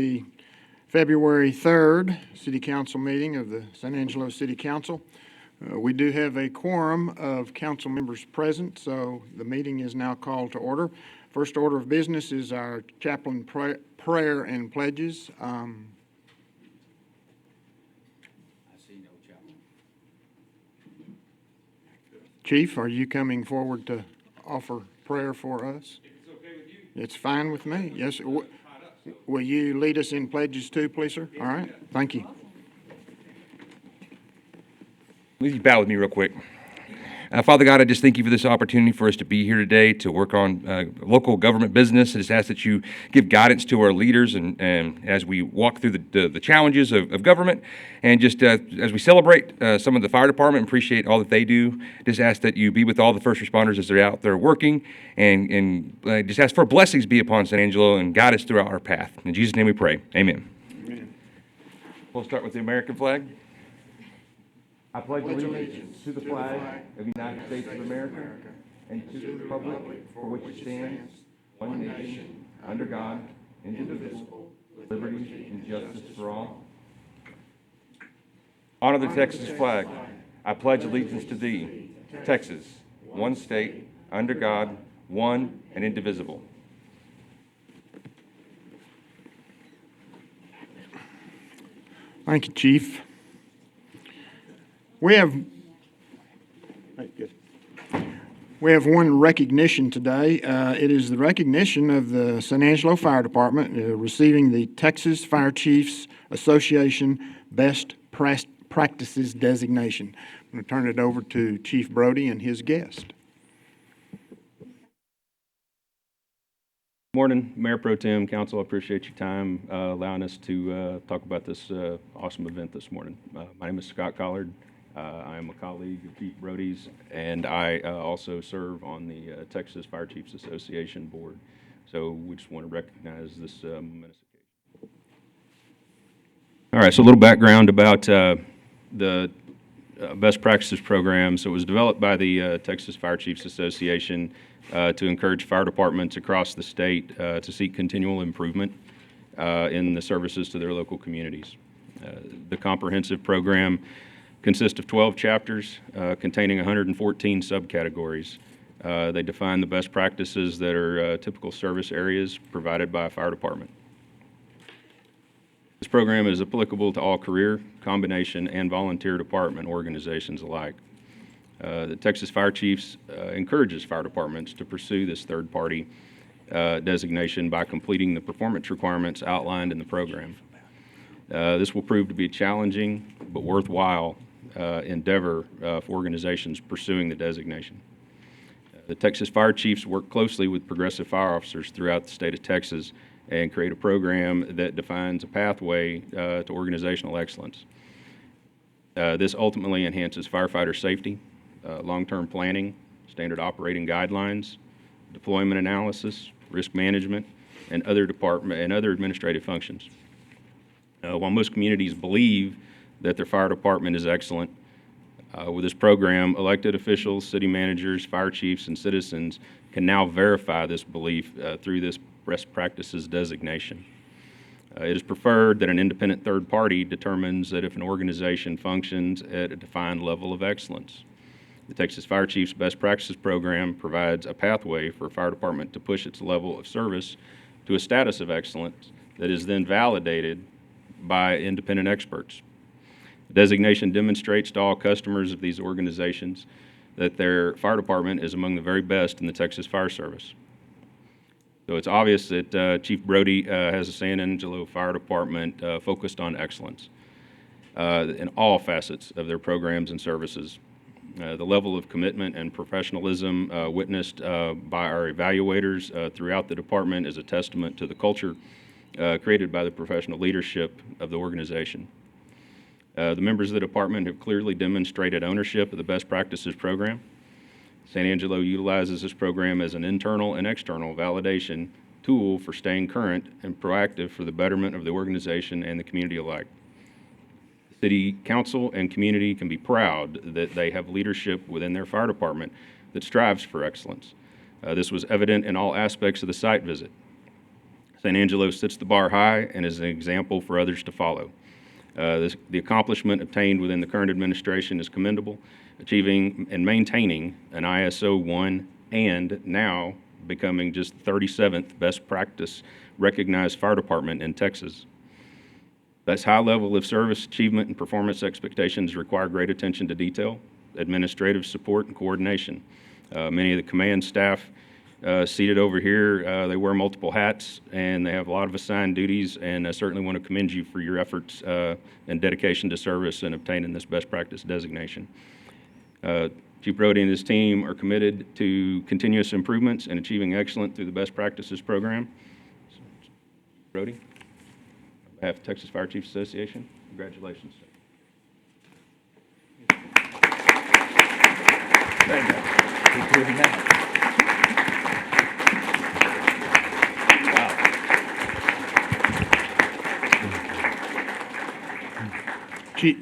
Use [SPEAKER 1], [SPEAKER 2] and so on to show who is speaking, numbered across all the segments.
[SPEAKER 1] The February 3rd City Council meeting of the San Angelo City Council. We do have a quorum of council members present, so the meeting is now called to order. First order of business is our chaplain prayer and pledges.
[SPEAKER 2] I see no chaplain.
[SPEAKER 1] Chief, are you coming forward to offer prayer for us?
[SPEAKER 2] If it's okay with you.
[SPEAKER 1] It's fine with me. Yes. Will you lead us in pledges too, please, sir? All right. Thank you.
[SPEAKER 3] Will you bow with me real quick? Father God, I just thank you for this opportunity for us to be here today to work on local government business. I just ask that you give guidance to our leaders and as we walk through the challenges of government, and just as we celebrate some of the fire department and appreciate all that they do, just ask that you be with all the first responders as they're out there working, and just ask for blessings be upon San Angelo and guide us throughout our path. In Jesus' name we pray. Amen.
[SPEAKER 1] Amen.
[SPEAKER 3] We'll start with the American flag. I pledge allegiance to the flag of the United States of America and to the republic for which it stands, one nation, under God, indivisible, with liberty and justice for all. Honor the Texas flag. I pledge allegiance to thee, Texas, one state, under God, one and indivisible.
[SPEAKER 1] Thank you, Chief. We have one recognition today. It is the recognition of the San Angelo Fire Department receiving the Texas Fire Chiefs Association Best Practices designation. I'm going to turn it over to Chief Brody and his guest.
[SPEAKER 4] Morning, Mayor Pro Tem, Council. I appreciate your time allowing us to talk about this awesome event this morning. My name is Scott Collard. I am a colleague of Chief Brody's, and I also serve on the Texas Fire Chiefs Association Board. So we just want to recognize this momentous occasion. All right, so a little background about the Best Practices Program. So it was developed by the Texas Fire Chiefs Association to encourage fire departments across the state to seek continual improvement in the services to their local communities. The comprehensive program consists of 12 chapters containing 114 subcategories. They define the best practices that are typical service areas provided by a fire department. This program is applicable to all career, combination, and volunteer department organizations alike. The Texas Fire Chiefs encourages fire departments to pursue this third-party designation by completing the performance requirements outlined in the program. This will prove to be a challenging but worthwhile endeavor for organizations pursuing the designation. The Texas Fire Chiefs work closely with progressive fire officers throughout the state of Texas and create a program that defines a pathway to organizational excellence. This ultimately enhances firefighter safety, long-term planning, standard operating guidelines, deployment analysis, risk management, and other administrative functions. While most communities believe that their fire department is excellent, with this program, elected officials, city managers, fire chiefs, and citizens can now verify this belief through this best practices designation. It is preferred that an independent third party determines that if an organization functions at a defined level of excellence. The Texas Fire Chiefs Best Practices Program provides a pathway for a fire department to push its level of service to a status of excellence that is then validated by independent experts. The designation demonstrates to all customers of these organizations that their fire department is among the very best in the Texas Fire Service. So it's obvious that Chief Brody has a San Angelo Fire Department focused on excellence in all facets of their programs and services. The level of commitment and professionalism witnessed by our evaluators throughout the department is a testament to the culture created by the professional leadership of the organization. The members of the department have clearly demonstrated ownership of the Best Practices Program. San Angelo utilizes this program as an internal and external validation tool for staying current and proactive for the betterment of the organization and the community alike. The City Council and community can be proud that they have leadership within their fire department that strives for excellence. This was evident in all aspects of the site visit. San Angelo sets the bar high and is an example for others to follow. The accomplishment obtained within the current administration is commendable, achieving and maintaining an ISO 1 and now becoming just 37th best practice recognized fire department in Texas. This high level of service achievement and performance expectations require great attention to detail, administrative support, and coordination. Many of the command staff seated over here, they wear multiple hats and they have a lot of assigned duties, and I certainly want to commend you for your efforts and dedication to service and obtaining this best practice designation. Chief Brody and his team are committed to continuous improvements and achieving excellence through the best practices program. Brody, on behalf of Texas Fire Chiefs Association, congratulations.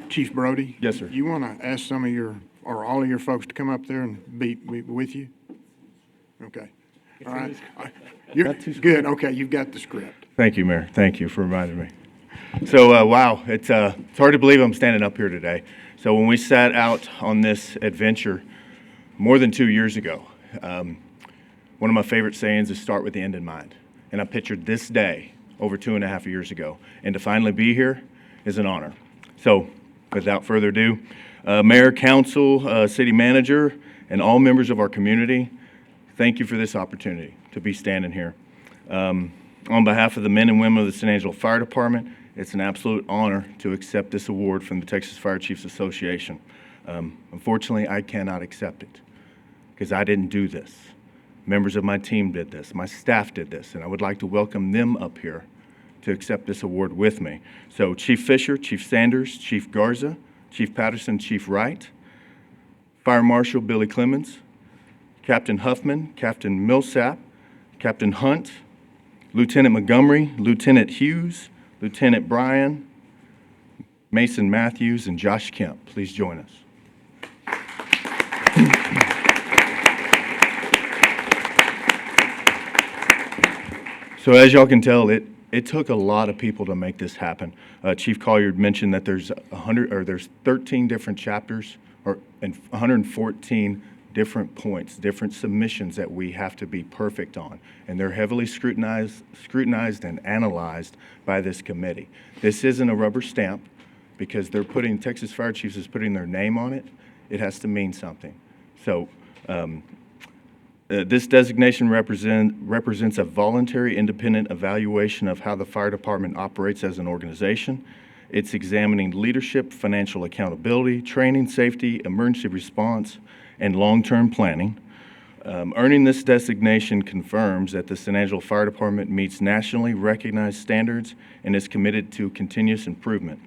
[SPEAKER 1] Chief Brody?
[SPEAKER 4] Yes, sir.
[SPEAKER 1] You want to ask some of your, or all of your folks to come up there and be with you? Okay. All right. You're good. Okay, you've got the script.
[SPEAKER 5] Thank you, Mayor. Thank you for reminding me. So, wow, it's hard to believe I'm standing up here today. So when we set out on this adventure more than 2 years ago, one of my favorite sayings is start with the end in mind. And I pictured this day over 2.5 years ago. And to finally be here is an honor. So without further ado, Mayor, Council, City Manager, and all members of our community, thank you for this opportunity to be standing here. On behalf of the men and women of the San Angelo Fire Department, it's an absolute honor to accept this award from the Texas Fire Chiefs Association. Unfortunately, I cannot accept it because I didn't do this. Members of my team did this. My staff did this, and I would like to welcome them up here to accept this award with me. So Chief Fisher, Chief Sanders, Chief Garza, Chief Patterson, Chief Wright, Fire Marshal Billy Clemens, Captain Huffman, Captain Millsap, Captain Hunt, Lieutenant Montgomery, Lieutenant Hughes, Lieutenant Bryan, Mason Matthews, and Josh Kemp. Please join us. So as y'all can tell, it took a lot of people to make this happen. Chief Collier mentioned that there's 13 different chapters and 114 different points, different submissions that we have to be perfect on. And they're heavily scrutinized and analyzed by this committee. This isn't a rubber stamp because Texas Fire Chiefs is putting their name on it. It has to mean something. So this designation represents a voluntary independent evaluation of how the fire department operates as an organization. It's examining leadership, financial accountability, training, safety, emergency response, and long-term planning. Earning this designation confirms that the San Angelo Fire Department meets nationally recognized standards and is committed to continuous improvement.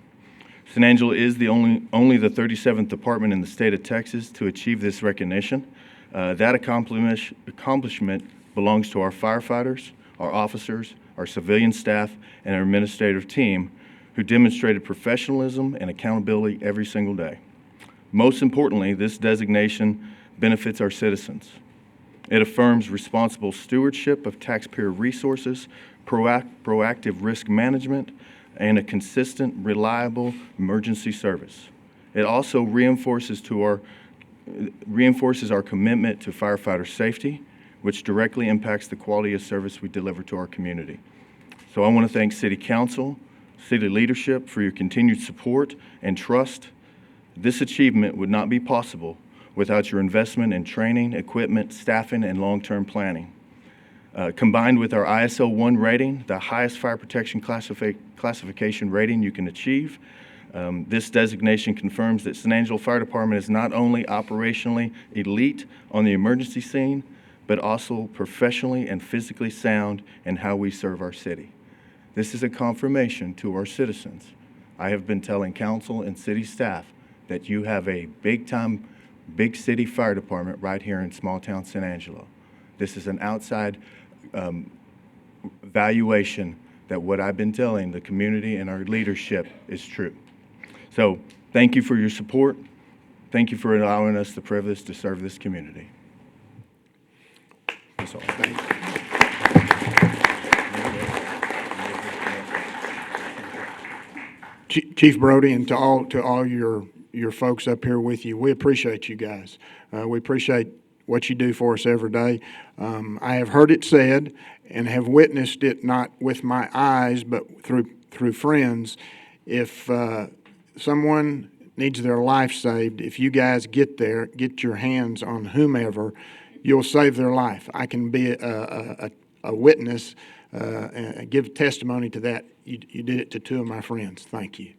[SPEAKER 5] San Angelo is only the 37th department in the state of Texas to achieve this recognition. That accomplishment belongs to our firefighters, our officers, our civilian staff, and our administrative team who demonstrated professionalism and accountability every single day. Most importantly, this designation benefits our citizens. It affirms responsible stewardship of taxpayer resources, proactive risk management, and a consistent, reliable emergency service. It also reinforces our commitment to firefighter safety, which directly impacts the quality of service we deliver to our community. So I want to thank City Council, City leadership for your continued support and trust. This achievement would not be possible without your investment in training, equipment, staffing, and long-term planning. Combined with our ISO 1 rating, the highest fire protection classification rating you can achieve, this designation confirms that San Angelo Fire Department is not only operationally elite on the emergency scene, but also professionally and physically sound in how we serve our city. This is a confirmation to our citizens. I have been telling council and city staff that you have a big-time, big city fire department right here in small-town San Angelo. This is an outside valuation that what I've been telling the community and our leadership is true. So thank you for your support. Thank you for allowing us the privilege to serve this community. That's all.
[SPEAKER 1] Chief Brody, and to all your folks up here with you. We appreciate you guys. We appreciate what you do for us every day. I have heard it said and have witnessed it, not with my eyes, but through friends. If someone needs their life saved, if you guys get your hands on whomever, you'll save their life. I can be a witness and give testimony to that. You did it to two of my friends. Thank you.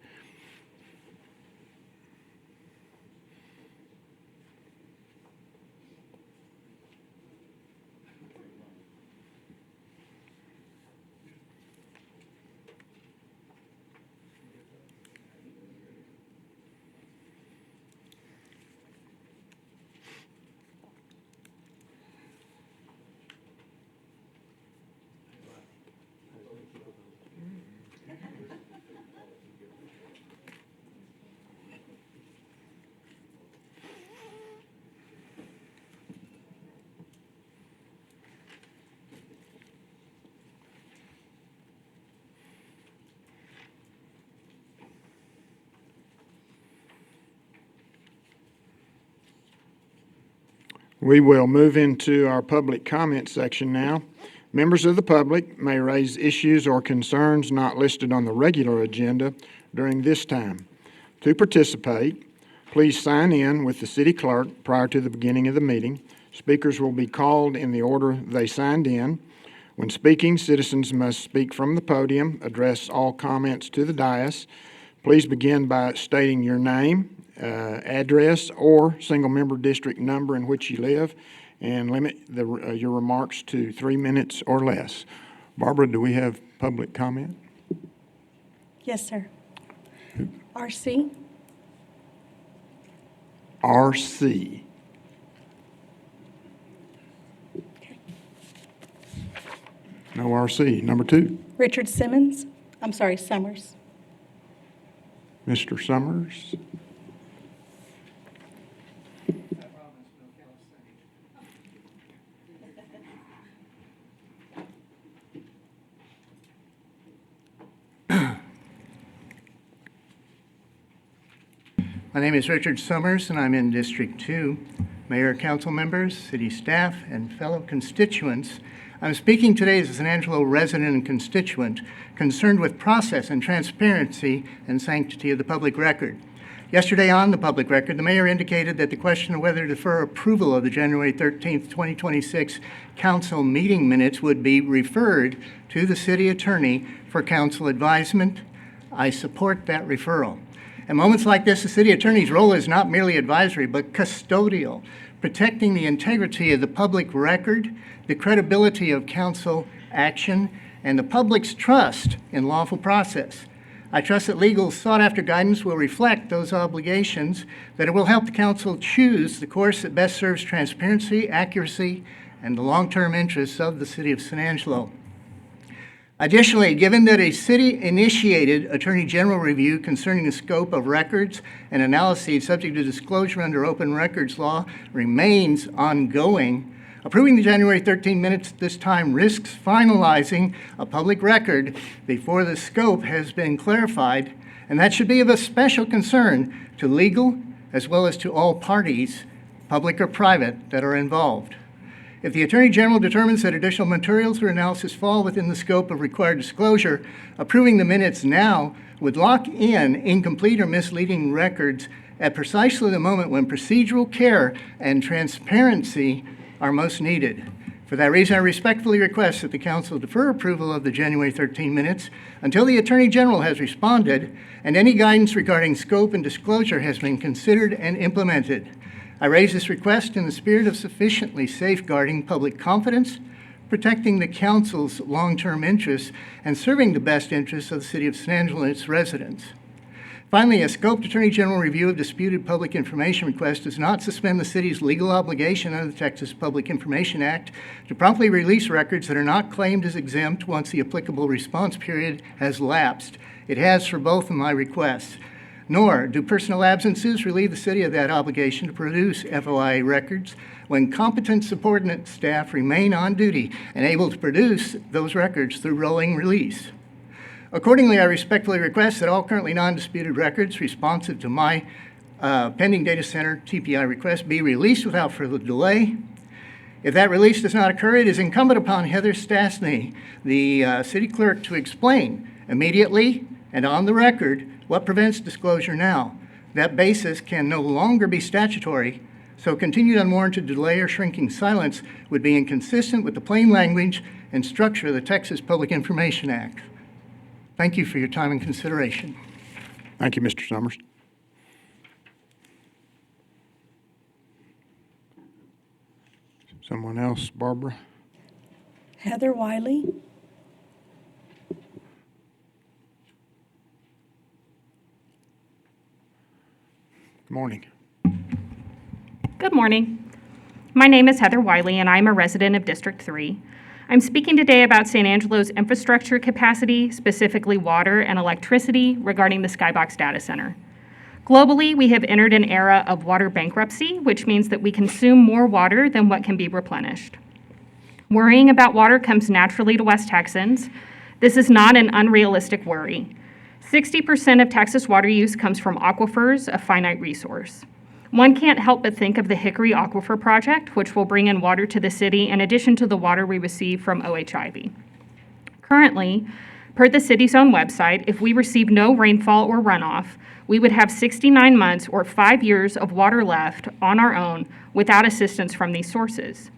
[SPEAKER 1] We will move into our public comment section now. Members of the public may raise issues or concerns not listed on the regular agenda during this time. To participate, please sign in with the city clerk prior to the beginning of the meeting. Speakers will be called in the order they signed in. When speaking, citizens must speak from the podium, address all comments to the dais. Please begin by stating your name, address, or single-member district number in which you live, and limit your remarks to 3 minutes or less. Barbara, do we have public comment?
[SPEAKER 6] Yes, sir. RC?
[SPEAKER 1] RC.
[SPEAKER 6] Okay.
[SPEAKER 1] No RC. Number 2,
[SPEAKER 6] Richard Simmons? I'm sorry, Summers.
[SPEAKER 1] Mr. Summers.
[SPEAKER 7] My name is Richard Summers, and I'm in District 2. Mayor, council members, city staff, and fellow constituents, I'm speaking today as an Angelo resident and constituent concerned with process and transparency and sanctity of the public record. Yesterday on the public record, the mayor indicated that the question of whether to defer approval of the January 13th, 2026 council meeting minutes would be referred to the city attorney for council advisement. I support that referral. At moments like this, the city attorney's role is not merely advisory, but custodial, protecting the integrity of the public record, the credibility of council action, and the public's trust in lawful process. I trust that legal sought-after guidance will reflect those obligations, that it will help the council choose the course that best serves transparency, accuracy, and the long-term interests of the city of San Angelo. Additionally, given that a city-initiated Attorney General review concerning the scope of records and analyses subject to disclosure under open records law remains ongoing, approving the January 13 minutes this time risks finalizing a public record before the scope has been clarified, and that should be of a special concern to legal as well as to all parties, public or private, that are involved. If the Attorney General determines that additional materials or analysis fall within the scope of required disclosure, approving the minutes now would lock in incomplete or misleading records at precisely the moment when procedural care and transparency are most needed. For that reason, I respectfully request that the council defer approval of the January 13 minutes until the Attorney General has responded and any guidance regarding scope and disclosure has been considered and implemented. I raise this request in the spirit of sufficiently safeguarding public confidence, protecting the council's long-term interests, and serving the best interests of the city of San Angelo and its residents. Finally, a scoped Attorney General review of disputed public information requests does not suspend the city's legal obligation under the Texas Public Information Act to promptly release records that are not claimed as exempt once the applicable response period has lapsed. It has for both of my requests. Nor do personal absences relieve the city of that obligation to produce FOIA records when competent subordinate staff remain on duty and able to produce those records through rolling release. Accordingly, I respectfully request that all currently non-disputed records responsive to my pending data center TPI request be released without further delay. If that release does not occur, it is incumbent upon Heather Stastny, the city clerk, to explain immediately and on the record what prevents disclosure now. That basis can no longer be statutory, so continued unwarranted delay or shrinking silence would be inconsistent with the plain language and structure of the Texas Public Information Act. Thank you for your time and consideration.
[SPEAKER 1] Thank you, Mr. Summers. Someone else, Barbara?
[SPEAKER 6] Heather Wiley.
[SPEAKER 1] Good morning.
[SPEAKER 8] Good morning. My name is Heather Wiley, and I'm a resident of District 3. I'm speaking today about San Angelo's infrastructure capacity, specifically water and electricity, regarding the Skybox data center. Globally, we have entered an era of water bankruptcy, which means that we consume more water than what can be replenished. Worrying about water comes naturally to West Texans. This is not an unrealistic worry. 60% of Texas water use comes from aquifers, a finite resource. One can't help but think of the Hickory Aquifer Project, which will bring in water to the city in addition to the water we receive from OHIV. Currently, per the city's own website, if we receive no rainfall or runoff, we would have 69 months or 5 years of water left on our own without assistance from these sources.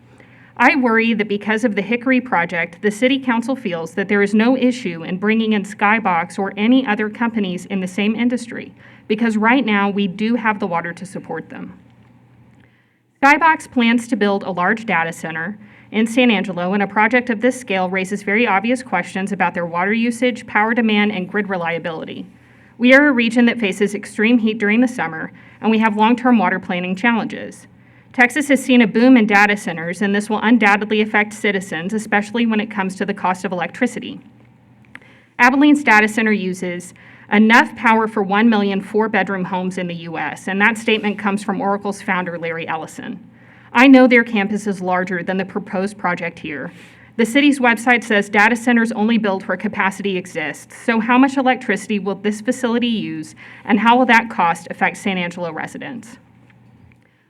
[SPEAKER 8] I worry that because of the Hickory project, the City Council feels that there is no issue in bringing in Skybox or any other companies in the same industry, because right now we do have the water to support them. Skybox plans to build a large data center in San Angelo, and a project of this scale raises very obvious questions about their water usage, power demand, and grid reliability. We are a region that faces extreme heat during the summer, and we have long-term water planning challenges. Texas has seen a boom in data centers, and this will undoubtedly affect citizens, especially when it comes to the cost of electricity. Abilene's data center uses enough power for 1 million four-bedroom homes in the U.S., and that statement comes from Oracle's founder, Larry Ellison. I know their campus is larger than the proposed project here. The city's website says data centers only build where capacity exists, so how much electricity will this facility use, and how will that cost affect San Angelo residents?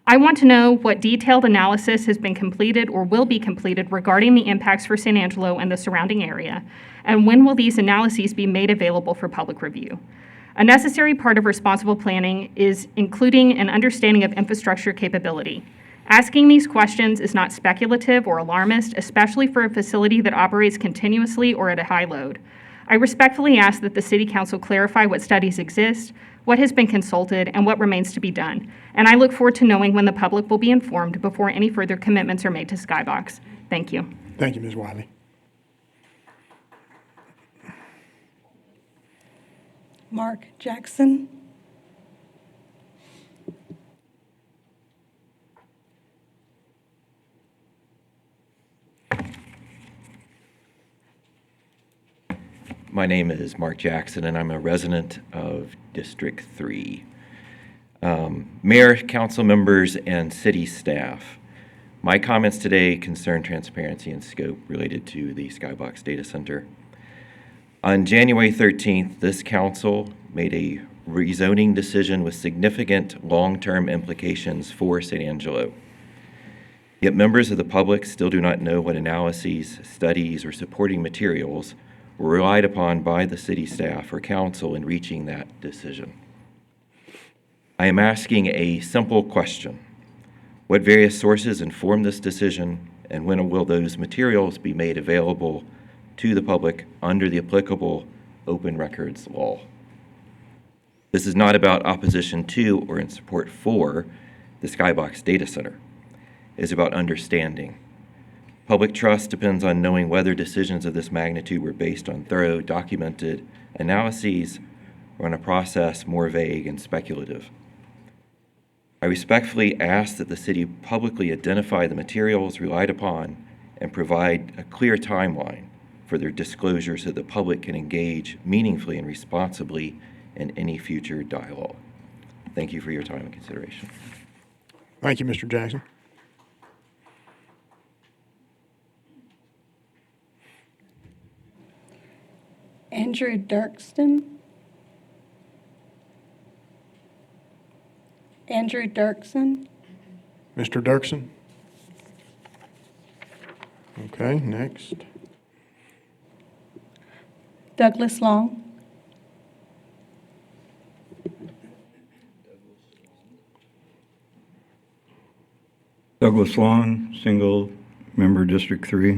[SPEAKER 8] I want to know what detailed analysis has been completed or will be completed regarding the impacts for San Angelo and the surrounding area, and when will these analyses be made available for public review? A necessary part of responsible planning is including an understanding of infrastructure capability. Asking these questions is not speculative or alarmist, especially for a facility that operates continuously or at a high load. I respectfully ask that the City Council clarify what studies exist, what has been consulted, and what remains to be done. And I look forward to knowing when the public will be informed before any further commitments are made to Skybox. Thank you.
[SPEAKER 1] Thank you, Ms. Wiley.
[SPEAKER 6] Mark Jackson.
[SPEAKER 9] My name is Mark Jackson, and I'm a resident of District 3. Mayor, council members, and city staff, my comments today concern transparency and scope related to the Skybox Data Center. On January 13th, this council made a rezoning decision with significant long-term implications for San Angelo. Yet members of the public still do not know what analyses, studies, or supporting materials were relied upon by the city staff or council in reaching that decision. I am asking a simple question. What various sources informed this decision, and when will those materials be made available to the public under the applicable open records law? This is not about opposition to or in support for the Skybox Data Center. It is about understanding. Public trust depends on knowing whether decisions of this magnitude were based on thorough, documented analyses or on a process more vague and speculative. I respectfully ask that the city publicly identify the materials relied upon and provide a clear timeline for their disclosure so the public can engage meaningfully and responsibly in any future dialogue. Thank you for your time and consideration.
[SPEAKER 1] Thank you, Mr. Jackson.
[SPEAKER 6] Andrew Dirksen. Andrew Dirksen.
[SPEAKER 1] Mr. Dirksen? Okay, next.
[SPEAKER 6] Douglas Long.
[SPEAKER 10] Douglas Long, single member, District 3.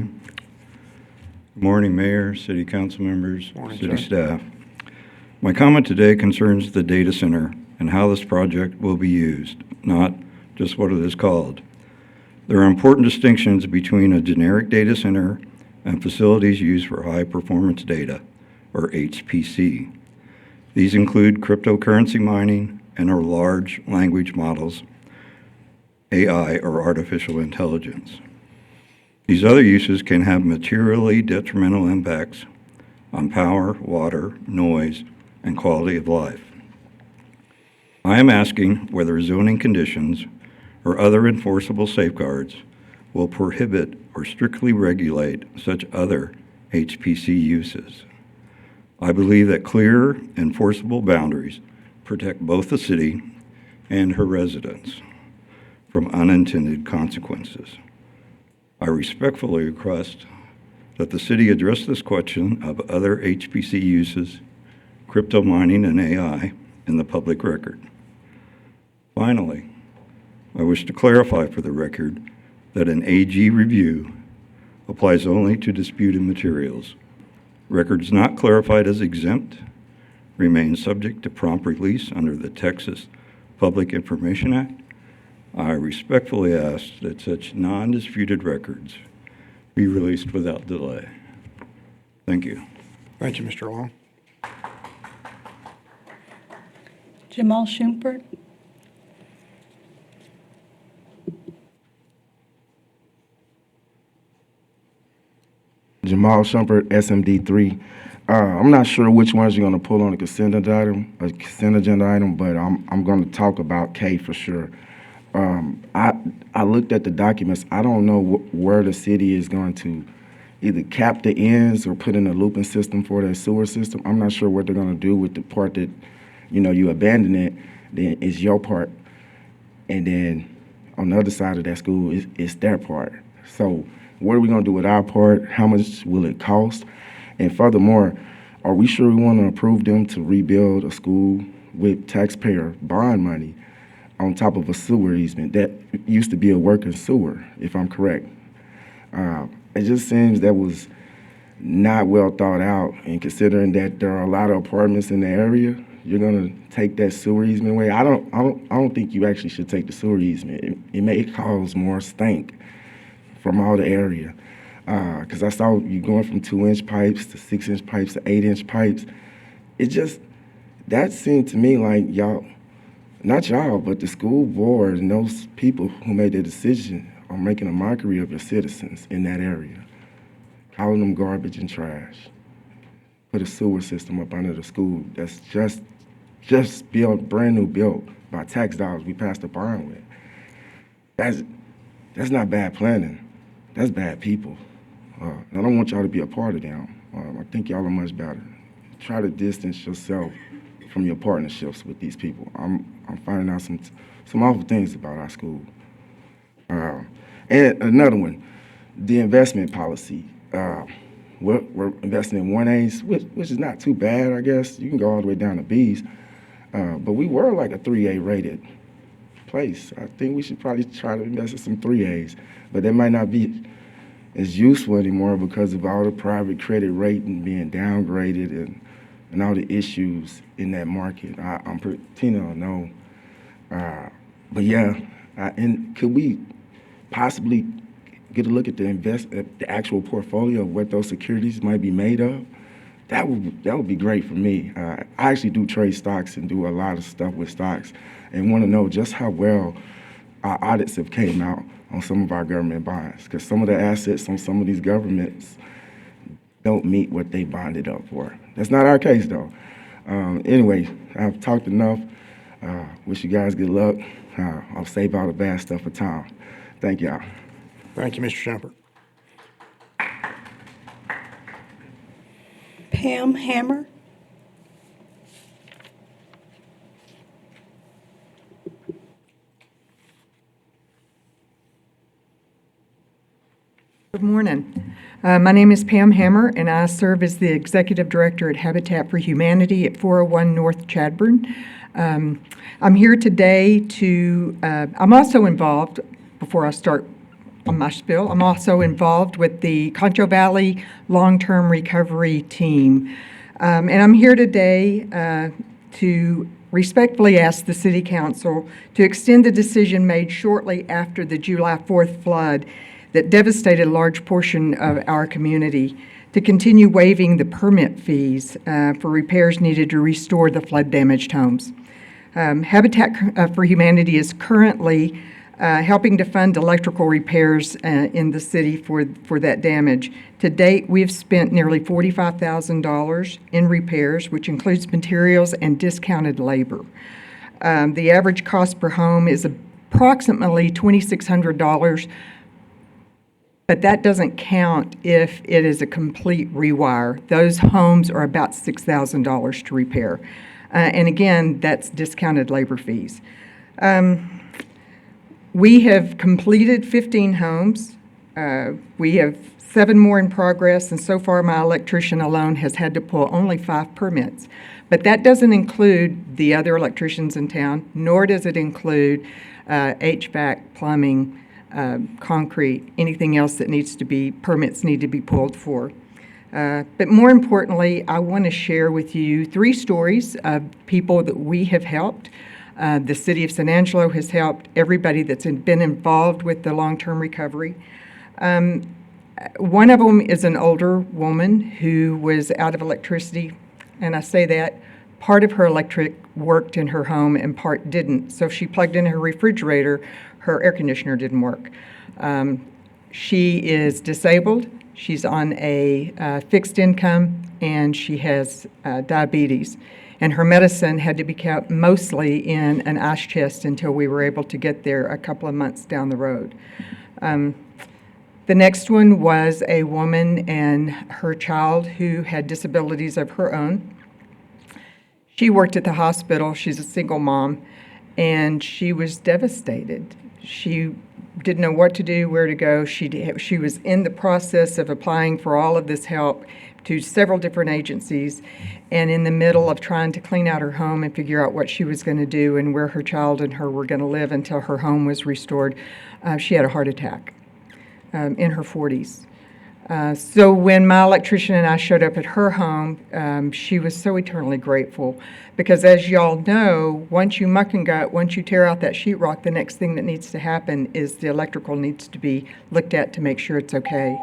[SPEAKER 10] Good morning, Mayor, City Council members,
[SPEAKER 1] Morning,
[SPEAKER 10] City
[SPEAKER 1] sir.
[SPEAKER 10] staff. My comment today concerns the data center and how this project will be used, not just what it is called. There are important distinctions between a generic data center and facilities used for high-performance data, or HPC. These include cryptocurrency mining and our large language models, AI, or artificial intelligence. These other uses can have materially detrimental impacts on power, water, noise, and quality of life. I am asking whether zoning conditions or other enforceable safeguards will prohibit or strictly regulate such other HPC uses. I believe that clear, enforceable boundaries protect both the city and her residents from unintended consequences. I respectfully request that the city address this question of other HPC uses, crypto mining, and AI in the public record. Finally, I wish to clarify for the record that an AG review applies only to disputed materials. Records not clarified as exempt remain subject to prompt release under the Texas Public Information Act. I respectfully ask that such non-disputed records be released without delay. Thank you.
[SPEAKER 1] Thank you, Mr. Long.
[SPEAKER 6] Jamal Schumpert.
[SPEAKER 11] Jamal Shumpert, SMD3. I'm not sure which ones you're going to pull on the consent agenda item, but I'm going to talk about K for sure. I looked at the documents. I don't know where the city is going to either cap the ends or put in a looping system for their sewer system. I'm not sure what they're going to do with the part that, you abandon it, then it's your part. And then on the other side of that school, it's their part. So what are we going to do with our part? How much will it cost? And furthermore, are we sure we want to approve them to rebuild a school with taxpayer bond money on top of a sewer easement that used to be a working sewer, if I'm correct? It just seems that was not well thought out, and considering that there are a lot of apartments in the area, you're gonna take that sewer easement away. I don't think you actually should take the sewer easement. It may cause more stink from all the area. Because I saw you going from 2-inch pipes to 6-inch pipes to 8-inch pipes. That seemed to me like y'all, not y'all, but the school board and those people who made the decision are making a mockery of your citizens in that area, calling them garbage and trash. Put a sewer system up under the school that's just built, brand new built by tax dollars we passed a bond with. That's not bad planning. That's bad people. I don't want y'all to be a part of them. I think y'all are much better. Try to distance yourself from your partnerships with these people. I'm finding out some awful things about our school. And another one, the investment policy. We're investing in 1As, which is not too bad, I guess. You can go all the way down to Bs. But we were like a 3A rated place. I think we should probably try to invest in some 3As. But that might not be as useful anymore because of all the private credit rating being downgraded and all the issues in that market. I'm pretty, Tina will know. But yeah, and could we possibly get a look at the actual portfolio of what those securities might be made of? That would be great for me. I actually do trade stocks and do a lot of stuff with stocks and want to know just how well our audits have came out on some of our government bonds, because some of the assets on some of these governments don't meet what they bonded up for. That's not our case, though. Anyway, I've talked enough. Wish you guys good luck. I'll save all the bad stuff for Tom. Thank y'all.
[SPEAKER 1] Thank you, Mr. Shumpert.
[SPEAKER 6] Pam Hammer.
[SPEAKER 12] Good morning. My name is Pam Hammer, and I serve as the Executive Director at Habitat for Humanity at 401 North Chadbourn. I'm here today I'm also involved, before I start on my spiel, I'm also involved with the Concho Valley Long-Term Recovery Team. And I'm here today to respectfully ask the City Council to extend the decision made shortly after the July 4th flood that devastated a large portion of our community, to continue waiving the permit fees for repairs needed to restore the flood-damaged homes. Habitat for Humanity is currently helping to fund electrical repairs in the city for that damage. To date, we have spent nearly $45,000 in repairs, which includes materials and discounted labor. The average cost per home is approximately $2,600, but that doesn't count if it is a complete rewire. Those homes are about $6,000 to repair. And again, that's discounted labor fees. We have completed 15 homes. We have 7 more in progress, and so far my electrician alone has had to pull only 5 permits. But that doesn't include the other electricians in town, nor does it include HVAC, plumbing, concrete, anything else that permits need to be pulled for. But more importantly, I want to share with you 3 stories of people that we have helped. The City of San Angelo has helped everybody that's been involved with the long-term recovery. One of them is an older woman who was out of electricity, and I say that part of her electric worked in her home and part didn't. So if she plugged in her refrigerator, her air conditioner didn't work. She is disabled. She's on a fixed income, and she has diabetes. And her medicine had to be kept mostly in an ice chest until we were able to get there a couple of months down the road. The next one was a woman and her child who had disabilities of her own. She worked at the hospital. She's a single mom, and she was devastated. She didn't know what to do, where to go. She was in the process of applying for all of this help to several different agencies, and in the middle of trying to clean out her home and figure out what she was going to do and where her child and her were going to live until her home was restored, she had a heart attack in her 40s. So when my electrician and I showed up at her home, she was so eternally grateful, because as y'all know, once you muck and gut, once you tear out that sheetrock, the next thing that needs to happen is the electrical needs to be looked at to make sure it's okay.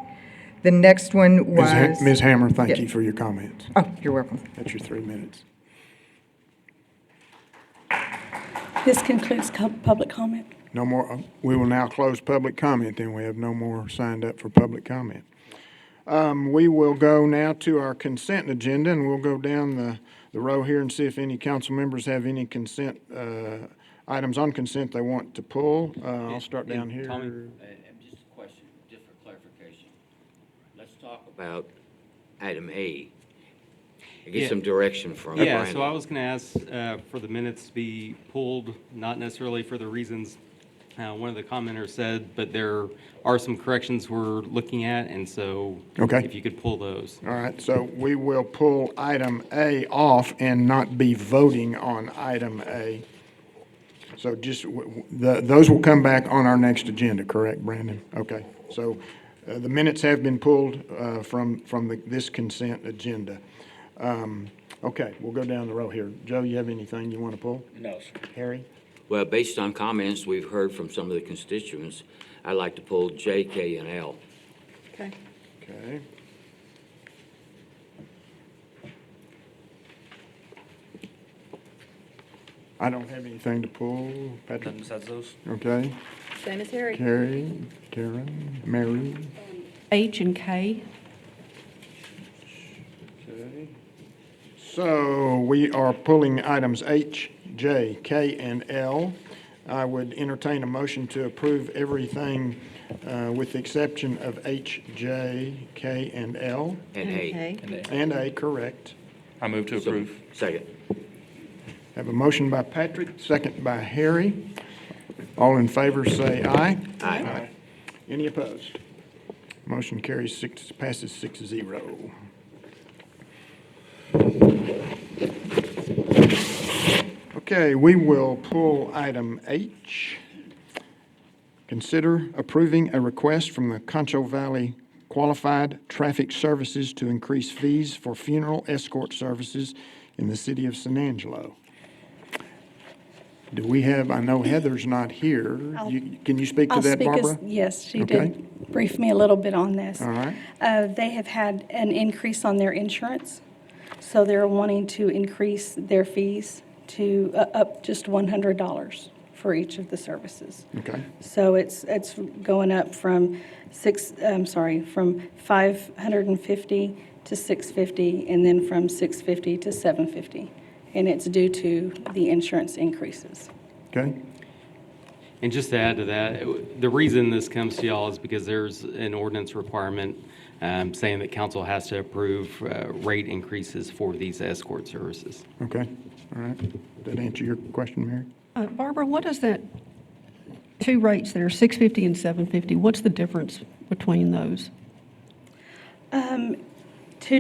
[SPEAKER 12] The next one was...
[SPEAKER 1] Ms. Hammer, thank
[SPEAKER 12] Yeah.
[SPEAKER 1] you for your comments.
[SPEAKER 12] Oh, you're welcome.
[SPEAKER 1] That's your 3 minutes.
[SPEAKER 6] This concludes public comment.
[SPEAKER 1] No more, we will now close public comment, then we have no more signed up for public comment. We will go now to our consent agenda, and we'll go down the row here and see if any council members have any consent, items on consent they want to pull. I'll start down here.
[SPEAKER 2] Tommy, just a question, just for clarification. Let's talk about item A. Get
[SPEAKER 13] Yeah.
[SPEAKER 2] some direction from
[SPEAKER 13] Yeah,
[SPEAKER 2] Brandon.
[SPEAKER 13] so I was going to ask for the minutes to be pulled, not necessarily for the reasons one of the commenters said, but there are some corrections we're looking at, and so
[SPEAKER 1] Okay.
[SPEAKER 13] if you could pull those.
[SPEAKER 1] All right, so we will pull item A off and not be voting on item A. So just, those will come back on our next agenda, correct, Brandon? Okay, so the minutes have been pulled from this consent agenda. Okay, we'll go down the row here. Joe, you have anything you want to pull?
[SPEAKER 2] No, sir.
[SPEAKER 1] Harry?
[SPEAKER 2] Well, based on comments we've heard from some of the constituents, I'd like to pull J, K, and L.
[SPEAKER 6] Okay.
[SPEAKER 1] Okay. I don't have anything to pull. Patrick?
[SPEAKER 2] Besides those?
[SPEAKER 1] Okay.
[SPEAKER 6] Same as Harry.
[SPEAKER 1] Carrie, Karen, Mary.
[SPEAKER 6] H and K.
[SPEAKER 1] Okay. So we are pulling items H, J, K, and L. I would entertain a motion to approve everything with the exception of H, J, K, and L.
[SPEAKER 2] And A.
[SPEAKER 1] And A, correct.
[SPEAKER 3] I move to approve.
[SPEAKER 2] Second.
[SPEAKER 1] Have a motion by Patrick, second by Harry. All in favor say aye.
[SPEAKER 2] Aye.
[SPEAKER 1] Any opposed? Motion carries passes 6-0. Okay, we will pull item H. Consider approving a request from the Concho Valley Qualified Traffic Services to increase fees for funeral escort services in the city of San Angelo. Do we have, I know Heather's not here. Can you speak to that, Barbara?
[SPEAKER 6] Yes, she
[SPEAKER 1] Okay.
[SPEAKER 6] did brief me a little bit on this.
[SPEAKER 1] All right.
[SPEAKER 6] They have had an increase on their insurance, so they're wanting to increase their fees to up just $100 for each of the services.
[SPEAKER 1] Okay.
[SPEAKER 6] So it's going up from from 550 to 650, and then from 650 to 750. And it's due to the insurance increases.
[SPEAKER 1] Okay.
[SPEAKER 13] And just to add to that, the reason this comes to y'all is because there's an ordinance requirement saying that council has to approve rate increases for these escort services.
[SPEAKER 1] Okay. All right. Did that answer your question, Mary?
[SPEAKER 14] Barbara, what is that, two rates there, 650 and 750, what's the difference between those?
[SPEAKER 6] 2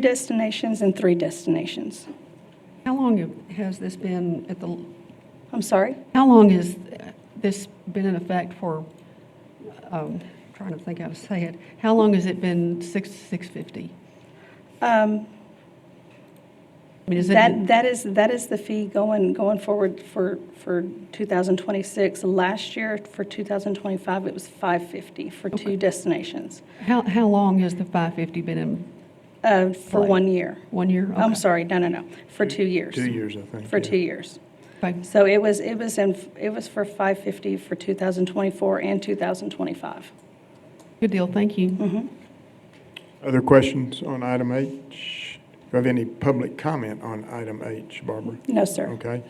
[SPEAKER 6] destinations and 3 destinations.
[SPEAKER 14] How long has this been at the,
[SPEAKER 6] I'm sorry?
[SPEAKER 14] how long has this been in effect for, trying to think how to say it, how long has it been 650? I mean, is it?
[SPEAKER 6] That is the fee going forward for 2026. Last year, for 2025, it was $550 for 2 destinations.
[SPEAKER 14] How long has the 550 been in?
[SPEAKER 6] For 1 year.
[SPEAKER 14] 1 year?
[SPEAKER 6] I'm
[SPEAKER 14] Okay.
[SPEAKER 6] sorry, no, for 2 years.
[SPEAKER 1] 2 years, I think.
[SPEAKER 6] For
[SPEAKER 1] yeah.
[SPEAKER 6] 2 years.
[SPEAKER 14] Okay.
[SPEAKER 6] So it was for $550 for 2024 and 2025.
[SPEAKER 14] Good deal, thank you.
[SPEAKER 1] Other questions on item H? Do you have any public comment on item H, Barbara?
[SPEAKER 6] No, sir.
[SPEAKER 1] Okay.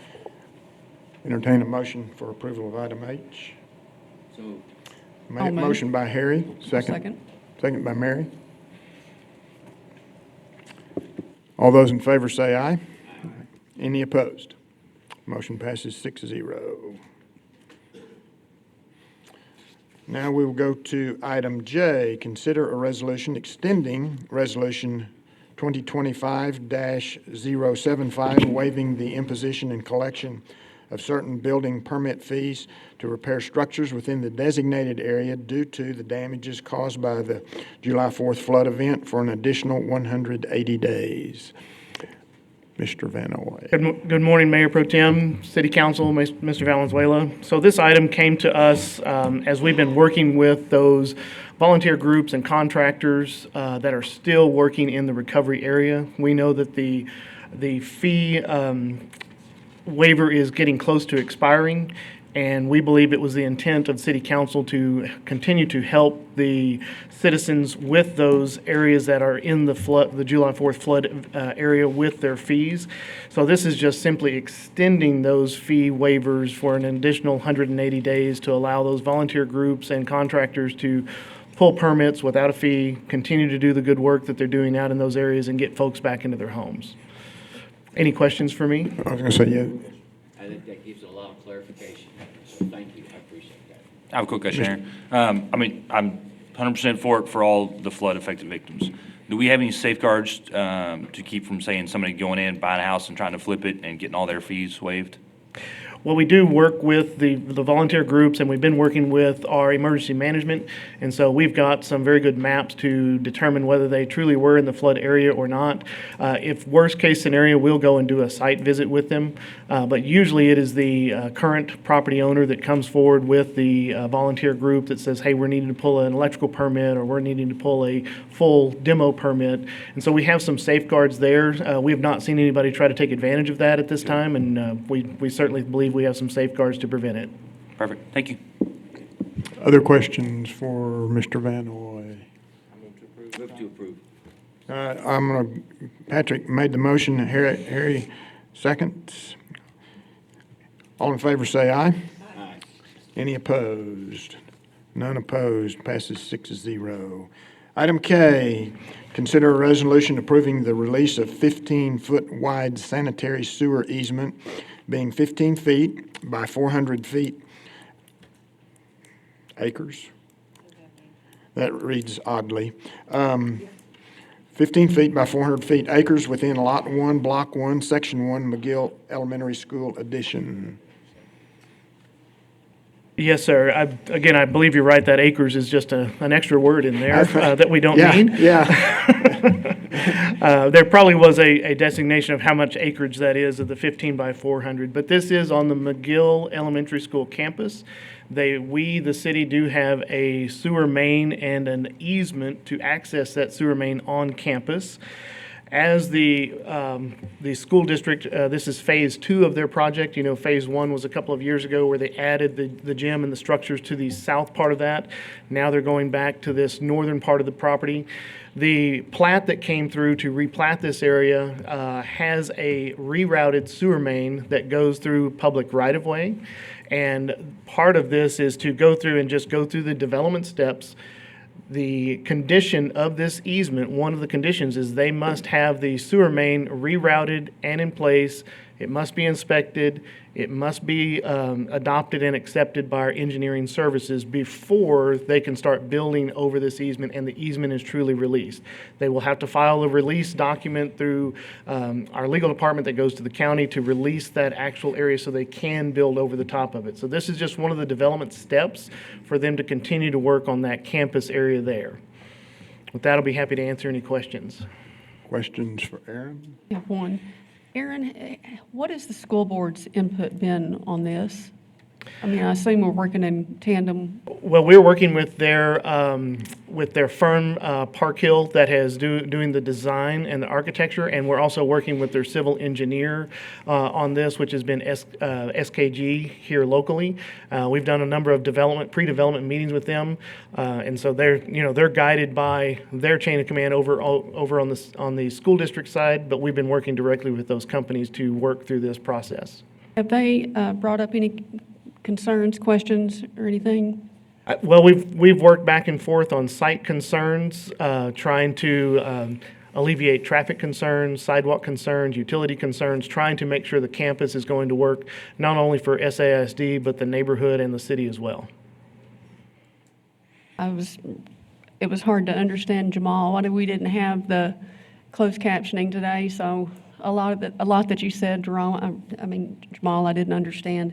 [SPEAKER 1] Entertain a motion for approval of item H.
[SPEAKER 2] So,
[SPEAKER 14] I'll move.
[SPEAKER 1] Motion by Harry, second.
[SPEAKER 14] Second.
[SPEAKER 1] Second by Mary. All those in favor say aye. Any opposed? Motion passes 6-0. Now we will go to item J, consider a resolution extending Resolution 2025-075, waiving the imposition and collection of certain building permit fees to repair structures within the designated area due to the damages caused by the July 4th flood event for an additional 180 days. Mr. Van Oy.
[SPEAKER 15] Good morning, Mayor Pro Tem, City Council, Mr. Valenzuela. So this item came to us as we've been working with those volunteer groups and contractors that are still working in the recovery area. We know that the fee waiver is getting close to expiring, and we believe it was the intent of City Council to continue to help the citizens with those areas that are in the July 4th flood area with their fees. So this is just simply extending those fee waivers for an additional 180 days to allow those volunteer groups and contractors to pull permits without a fee, continue to do the good work that they're doing out in those areas, and get folks back into their homes. Any questions for me?
[SPEAKER 1] I was going to say, yeah.
[SPEAKER 2] I think that gives a lot of clarification. So thank you. I appreciate that.
[SPEAKER 3] I have a quick question, Aaron. I'm 100% for it for all the flood-affected victims. Do we have any safeguards to keep from, saying, somebody going in, buying a house and trying to flip it and getting all their fees waived?
[SPEAKER 15] Well, we do work with the volunteer groups, and we've been working with our emergency management. And so we've got some very good maps to determine whether they truly were in the flood area or not. If worst case scenario, we'll go and do a site visit with them. But usually it is the current property owner that comes forward with the volunteer group that says, hey, we're needing to pull an electrical permit, or we're needing to pull a full demo permit. And so we have some safeguards there. We have not seen anybody try to take advantage of that at this time, and we certainly believe we have some safeguards to prevent it.
[SPEAKER 3] Perfect. Thank you.
[SPEAKER 1] Other questions for Mr. Van Oy?
[SPEAKER 2] Move to approve.
[SPEAKER 1] Patrick made the motion, Harry seconds. All in favor say aye.
[SPEAKER 2] Aye.
[SPEAKER 1] Any opposed? None opposed, passes 6-0. Item K, consider a resolution approving the release of 15-foot wide sanitary sewer easement being 15 feet by 400 feet acres. That reads oddly. 15 feet by 400 feet acres within Lot 1, Block 1, Section 1, McGill Elementary School addition.
[SPEAKER 15] Yes, sir. Again, I believe you're right, that acres is just an extra word in there that we don't
[SPEAKER 1] Yeah,
[SPEAKER 15] need.
[SPEAKER 1] yeah.
[SPEAKER 15] There probably was a designation of how much acreage that is of the 15 by 400, but this is on the McGill Elementary School campus. The city, do have a sewer main and an easement to access that sewer main on campus. As the school district, this is phase 2 of their project. You know, phase 1 was a couple of years ago where they added the gym and the structures to the south part of that. Now they're going back to this northern part of the property. The plat that came through to replat this area has a rerouted sewer main that goes through public right-of-way. And part of this is to go through and just go through the development steps. The condition of this easement, one of the conditions is they must have the sewer main rerouted and in place. It must be inspected. It must be adopted and accepted by our engineering services before they can start building over this easement and the easement is truly released. They will have to file a release document through our legal department that goes to the county to release that actual area so they can build over the top of it. So this is just one of the development steps for them to continue to work on that campus area there. With that, I'll be happy to answer any questions.
[SPEAKER 1] Questions for Aaron?
[SPEAKER 14] I have one. Aaron, what has the school board's input been on this? I mean, I assume we're working in tandem.
[SPEAKER 15] Well, we're working with their firm, Park Hill, that has doing the design and the architecture, and we're also working with their civil engineer on this, which has been SKG here locally. We've done a number of pre-development meetings with them, and so they're guided by their chain of command over on the school district side, but we've been working directly with those companies to work through this process.
[SPEAKER 14] Have they brought up any concerns, questions, or anything?
[SPEAKER 15] Well, we've worked back and forth on site concerns, trying to alleviate traffic concerns, sidewalk concerns, utility concerns, trying to make sure the campus is going to work not only for SAISD, but the neighborhood and the city as well.
[SPEAKER 14] It was hard to understand, Jamal. We didn't have the closed captioning today, so a lot that you said, Jamal, I didn't understand.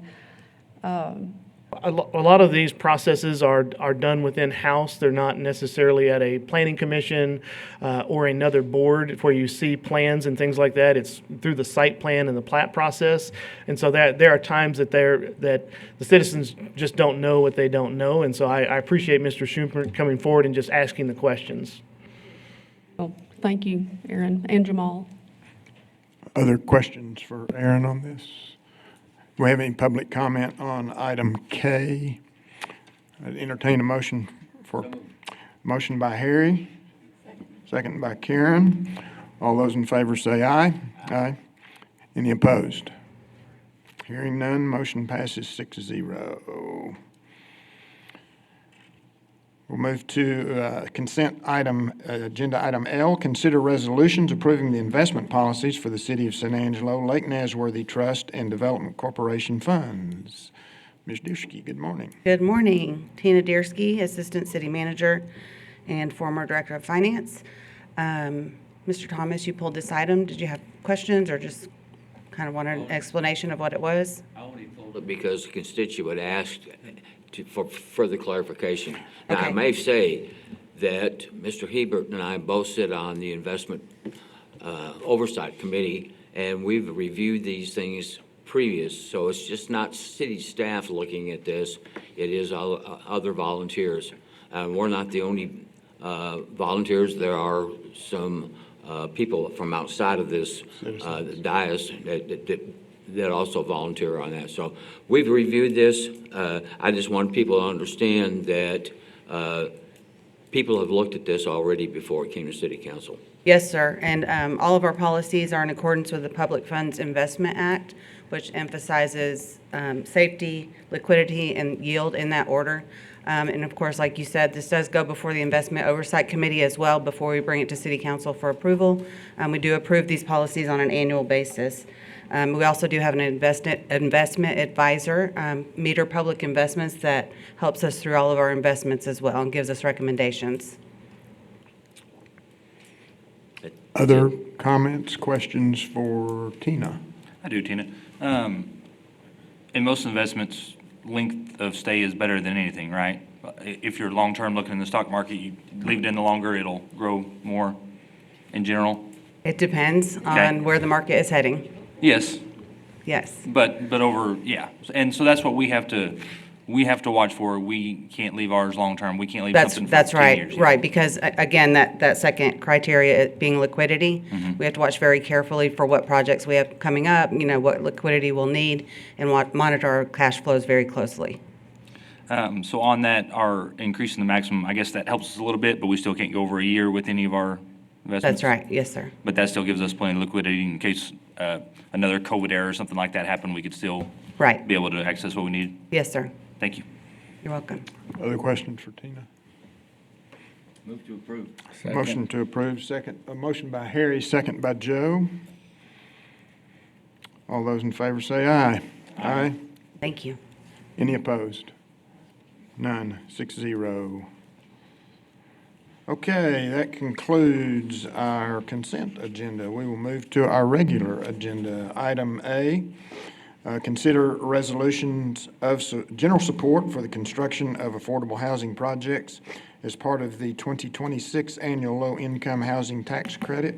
[SPEAKER 15] A lot of these processes are done within house. They're not necessarily at a planning commission or another board where you see plans and things like that. It's through the site plan and the plat process. And so that there are times that the citizens just don't know what they don't know. And so I appreciate Mr. Schumer coming forward and just asking the questions.
[SPEAKER 14] Well, thank you, Aaron and Jamal.
[SPEAKER 1] Other questions for Aaron on this? Do we have any public comment on item K? I'd entertain a motion by Harry, second by Karen. All those in favor say aye. Aye. Any opposed? Hearing none, motion passes 6-0. We'll move to consent item, agenda item L, consider resolutions approving the investment policies for the City of San Angelo, Lake Nasworthy Trust, and Development Corporation funds. Ms. Dusky, good morning.
[SPEAKER 16] Good morning. Tina Diersky, Assistant City Manager and former Director of Finance. Mr. Thomas, you pulled this item. Did you have questions or just kind of wanted an explanation of what it was?
[SPEAKER 2] I only pulled it because a constituent asked for further clarification. Now, I may say that Mr. Hebert and I both sit on the Investment Oversight Committee, and we've reviewed these things previous, so it's just not city staff looking at this. It is other volunteers. We're not the only volunteers. There are some people from outside of this dais that also volunteer on that. So we've reviewed this. I just want people to understand that people have looked at this already before it came to City Council.
[SPEAKER 16] Yes, sir. And all of our policies are in accordance with the Public Funds Investment Act, which emphasizes safety, liquidity, and yield in that order. And of course, like you said, this does go before the Investment Oversight Committee as well before we bring it to City Council for approval. We do approve these policies on an annual basis. We also do have an investment advisor, Meter Public Investments, that helps us through all of our investments as well and gives us recommendations.
[SPEAKER 1] Other comments, questions for Tina?
[SPEAKER 17] I do, Tina. In most investments, length of stay is better than anything, right? If you're long-term looking in the stock market, you leave it in the longer, it'll grow more in general?
[SPEAKER 16] It depends on where the market is heading.
[SPEAKER 17] Yes.
[SPEAKER 16] Yes.
[SPEAKER 17] But over, yeah. And so that's what we have to watch for. We can't leave ours long-term. We can't leave something for 10 years.
[SPEAKER 16] Right, because again, that second criteria being liquidity, we have to watch very carefully for what projects we have coming up, what liquidity we'll need, and monitor our cash flows very closely.
[SPEAKER 17] So on that, our increasing the maximum, I guess that helps us a little bit, but we still can't go over a year with any of our investments?
[SPEAKER 16] That's right, yes, sir.
[SPEAKER 17] But that still gives us plenty of liquidity in case another COVID era or something like that happened, we could still be able to access what we need?
[SPEAKER 16] Yes, sir.
[SPEAKER 17] Thank you.
[SPEAKER 16] You're welcome.
[SPEAKER 1] Other questions for Tina?
[SPEAKER 2] Move to approve.
[SPEAKER 1] Motion to approve, second. A motion by Harry, second by Joe. All those in favor say aye. Aye.
[SPEAKER 16] Thank you.
[SPEAKER 1] Any opposed? None. 6-0. Okay, that concludes our consent agenda. We will move to our regular agenda. Item A, consider resolutions of general support for the construction of affordable housing projects as part of the 2026 annual low-income housing tax credit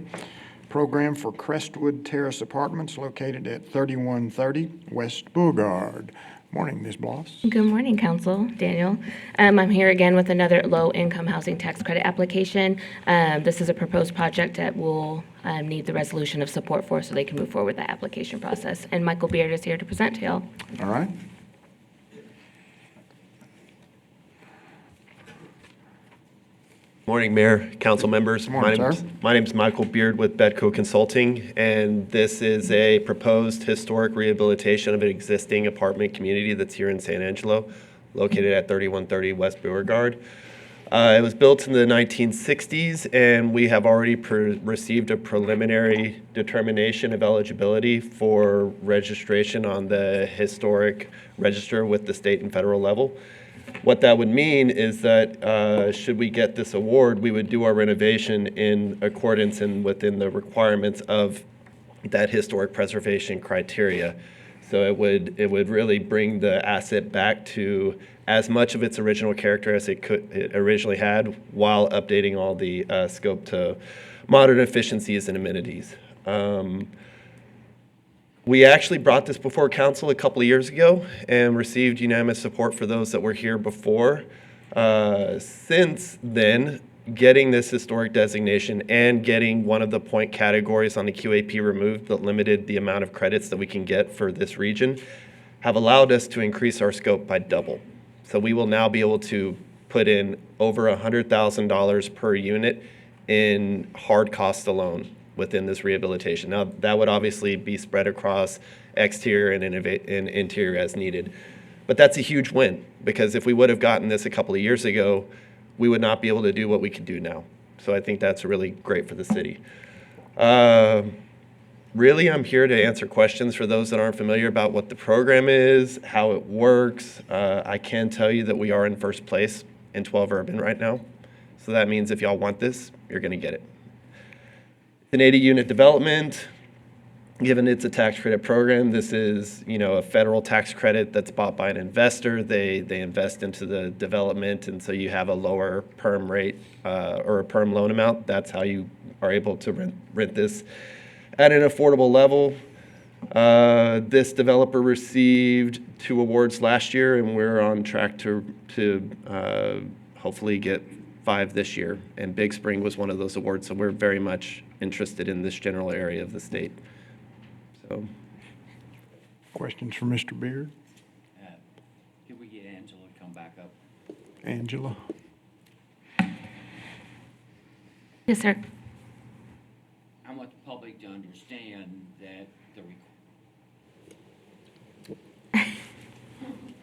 [SPEAKER 1] program for Crestwood Terrace Apartments located at 3130 West Boulevard. Morning, Ms. Bloss.
[SPEAKER 18] Good morning, Council. Daniel. I'm here again with another low-income housing tax credit application. This is a proposed project that will need the resolution of support for so they can move forward with the application process. And Michael Beard is here to present to y'all.
[SPEAKER 1] All right.
[SPEAKER 19] Morning, Mayor, council members.
[SPEAKER 1] Morning, sir.
[SPEAKER 19] My name's Michael Beard with Bedco Consulting, and this is a proposed historic rehabilitation of an existing apartment community that's here in San Angelo, located at 3130 West Beauregard. It was built in the 1960s, and we have already received a preliminary determination of eligibility for registration on the historic register with the state and federal level. What that would mean is that should we get this award, we would do our renovation in accordance and within the requirements of that historic preservation criteria. So it would really bring the asset back to as much of its original character as it originally had, while updating all the scope to modern efficiencies and amenities. We actually brought this before council a couple of years ago and received unanimous support for those that were here before. Since then, getting this historic designation and getting one of the point categories on the QAP removed that limited the amount of credits that we can get for this region have allowed us to increase our scope by double. So we will now be able to put in over $100,000 per unit in hard costs alone within this rehabilitation. Now, that would obviously be spread across exterior and interior as needed. But that's a huge win, because if we would have gotten this a couple of years ago, we would not be able to do what we can do now. So I think that's really great for the city. Really, I'm here to answer questions for those that aren't familiar about what the program is, how it works. I can tell you that we are in first place in 12 Urban right now. So that means if y'all want this, you're gonna get it. An 80-unit development, given it's a tax credit program, this is, a federal tax credit that's bought by an investor. They invest into the development, and so you have a lower perm rate or a perm loan amount. That's how you are able to rent this at an affordable level. This developer received 2 awards last year, and we're on track to hopefully get 5 this year. And Big Spring was one of those awards, so we're very much interested in this general area of the state. So,
[SPEAKER 1] questions for Mr. Beard?
[SPEAKER 2] Can we get Angela to come back up?
[SPEAKER 1] Angela?
[SPEAKER 18] Yes, sir.
[SPEAKER 2] I want the public to understand that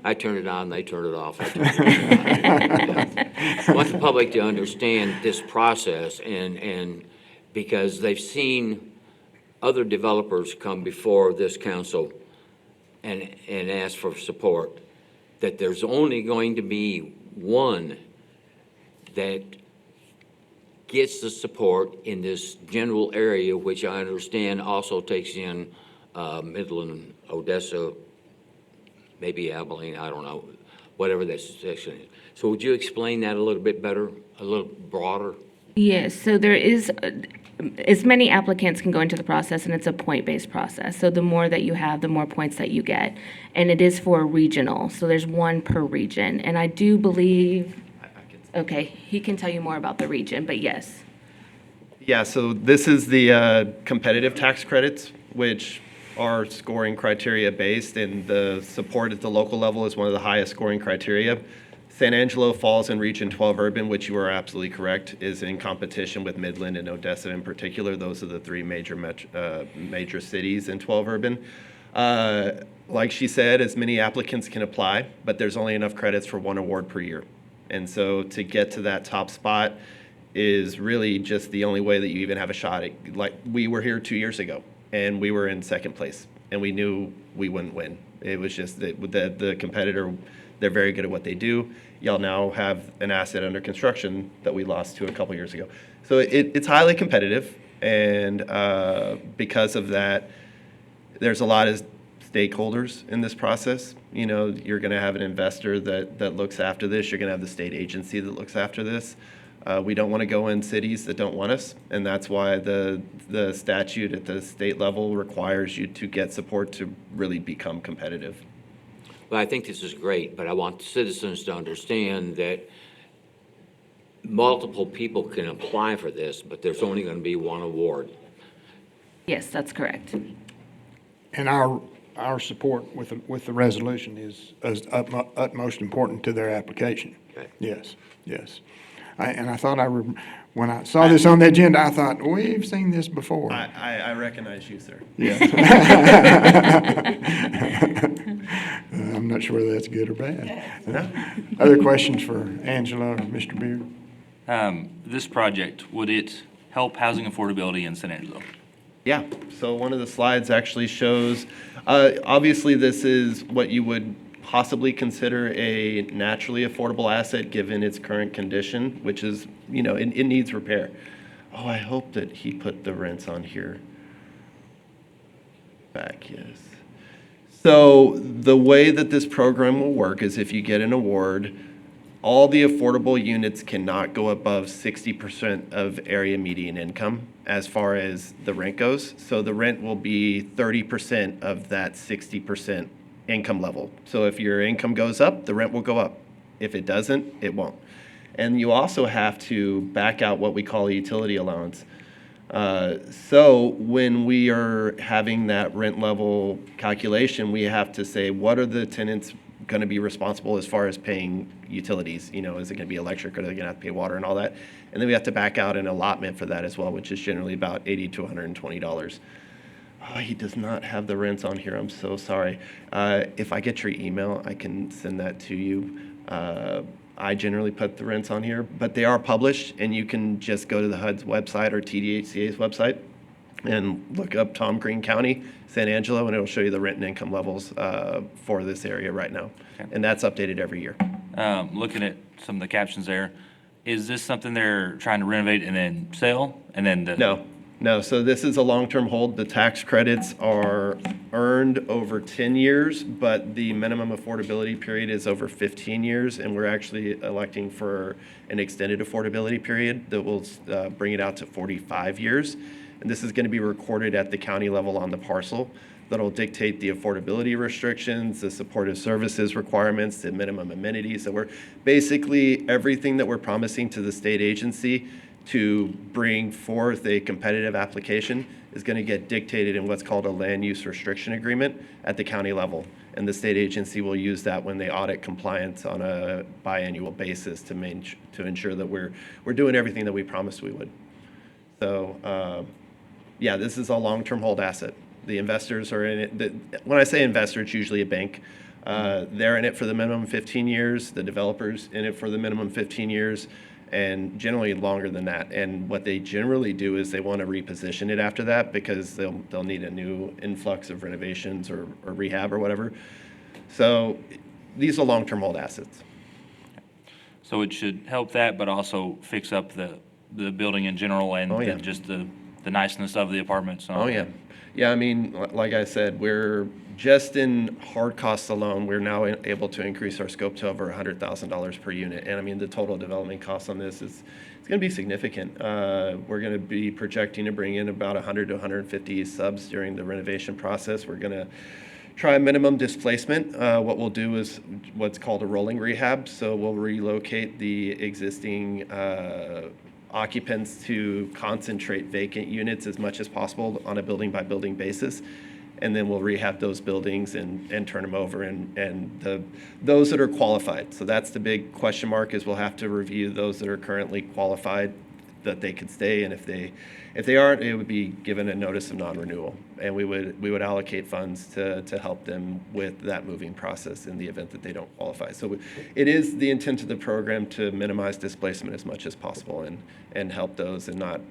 [SPEAKER 2] I turn it on, they turn it off. I turn it on. Yeah. I want the public to understand this process and because they've seen other developers come before this council and ask for support, that there's only going to be one that gets the support in this general area, which I understand also takes in Midland, Odessa, maybe Abilene, I don't know, whatever that section is. So would you explain that a little bit better, a little broader?
[SPEAKER 18] Yes, so there is, as many applicants can go into the process, and it's a point-based process. So the more that you have, the more points that you get. And it is for regional, so there's one per region. And I do believe, okay, he can tell you more about the region, but yes.
[SPEAKER 19] Yeah, so this is the competitive tax credits, which are scoring criteria based, and the support at the local level is one of the highest scoring criteria. San Angelo falls in Region 12 Urban, which you are absolutely correct, is in competition with Midland and Odessa in particular. Those are the three major cities in 12 Urban. Like she said, as many applicants can apply, but there's only enough credits for one award per year. And so to get to that top spot is really just the only way that you even have a shot. Like, we were here 2 years ago, and we were in second place, and we knew we wouldn't win. It was just that the competitor, they're very good at what they do. Y'all now have an asset under construction that we lost to a couple years ago. So it's highly competitive, and because of that, there's a lot of stakeholders in this process. You know, you're going to have an investor that looks after this. You're going to have the state agency that looks after this. We don't want to go in cities that don't want us, and that's why the statute at the state level requires you to get support to really become competitive.
[SPEAKER 2] Well, I think this is great, but I want citizens to understand that multiple people can apply for this, but there's only going to be one award.
[SPEAKER 18] Yes, that's correct.
[SPEAKER 1] And our support with the resolution is utmost important to their application.
[SPEAKER 2] Okay.
[SPEAKER 1] Yes, yes. I thought when I saw this on the agenda, I thought, we've seen this before.
[SPEAKER 19] I recognize you, sir.
[SPEAKER 1] Yes. I'm not sure whether that's good or bad. Other questions for Angelo or Mr. Beard?
[SPEAKER 17] This project, would it help housing affordability in San Angelo?
[SPEAKER 19] Yeah, so one of the slides actually shows, obviously this is what you would possibly consider a naturally affordable asset given its current condition, which is, you know, it needs repair. Oh, I hope that he put the rents on here. Back, yes. So the way that this program will work is if you get an award, all the affordable units cannot go above 60% of area median income as far as the rent goes. So the rent will be 30% of that 60% income level. So if your income goes up, the rent will go up. If it doesn't, it won't. And you also have to back out what we call a utility allowance. So when we are having that rent level calculation, we have to say, what are the tenants going to be responsible as far as paying utilities? You know, is it going to be electric, or are they going to have to pay water and all that? And then we have to back out an allotment for that as well, which is generally about $80 to $120. Oh, he does not have the rents on here. I'm so sorry. If I get your email, I can send that to you. I generally put the rents on here, but they are published, and you can just go to the HUD's website or TDHCA's website and look up Tom Green County, San Angelo, and it'll show you the rent and income levels for this area right now. Okay. And that's updated every year.
[SPEAKER 17] Looking at some of the captions there, is this something they're trying to renovate and then sell? And then
[SPEAKER 19] No, so this is a long-term hold. The tax credits are earned over 10 years, but the minimum affordability period is over 15 years, and we're actually electing for an extended affordability period that will bring it out to 45 years. And this is going to be recorded at the county level on the parcel. That'll dictate the affordability restrictions, the supportive services requirements, the minimum amenities. So we're basically everything that we're promising to the state agency to bring forth a competitive application is going to get dictated in what's called a land use restriction agreement at the county level. And the state agency will use that when they audit compliance on a biannual basis to ensure that we're doing everything that we promised we would. So, yeah, this is a long-term hold asset. The investors are in it. When I say investor, it's usually a bank. They're in it for the minimum 15 years, the developer's in it for the minimum 15 years, and generally longer than that. And what they generally do is they want to reposition it after that because they'll need a new influx of renovations or rehab or whatever. So these are long-term hold assets.
[SPEAKER 17] So it should help that, but also fix up the building in general and
[SPEAKER 19] Oh, yeah.
[SPEAKER 17] just the niceness of the apartments.
[SPEAKER 19] Oh, yeah. Yeah, I mean, like I said, we're just in hard costs alone, we're now able to increase our scope to over $100,000 per unit. And I mean, the total development cost on this it's going to be significant. We're going to be projecting to bring in about 100 to 150 subs during the renovation process. We're going to try minimum displacement. What we'll do is what's called a rolling rehab. So we'll relocate the existing occupants to concentrate vacant units as much as possible on a building by building basis. And then we'll rehab those buildings and turn them over and those that are qualified. So that's the big question mark is we'll have to review those that are currently qualified that they could stay. And if they aren't, it would be given a notice of non-renewal. And we would allocate funds to help them with that moving process in the event that they don't qualify. So it is the intent of the program to minimize displacement as much as possible and help those and not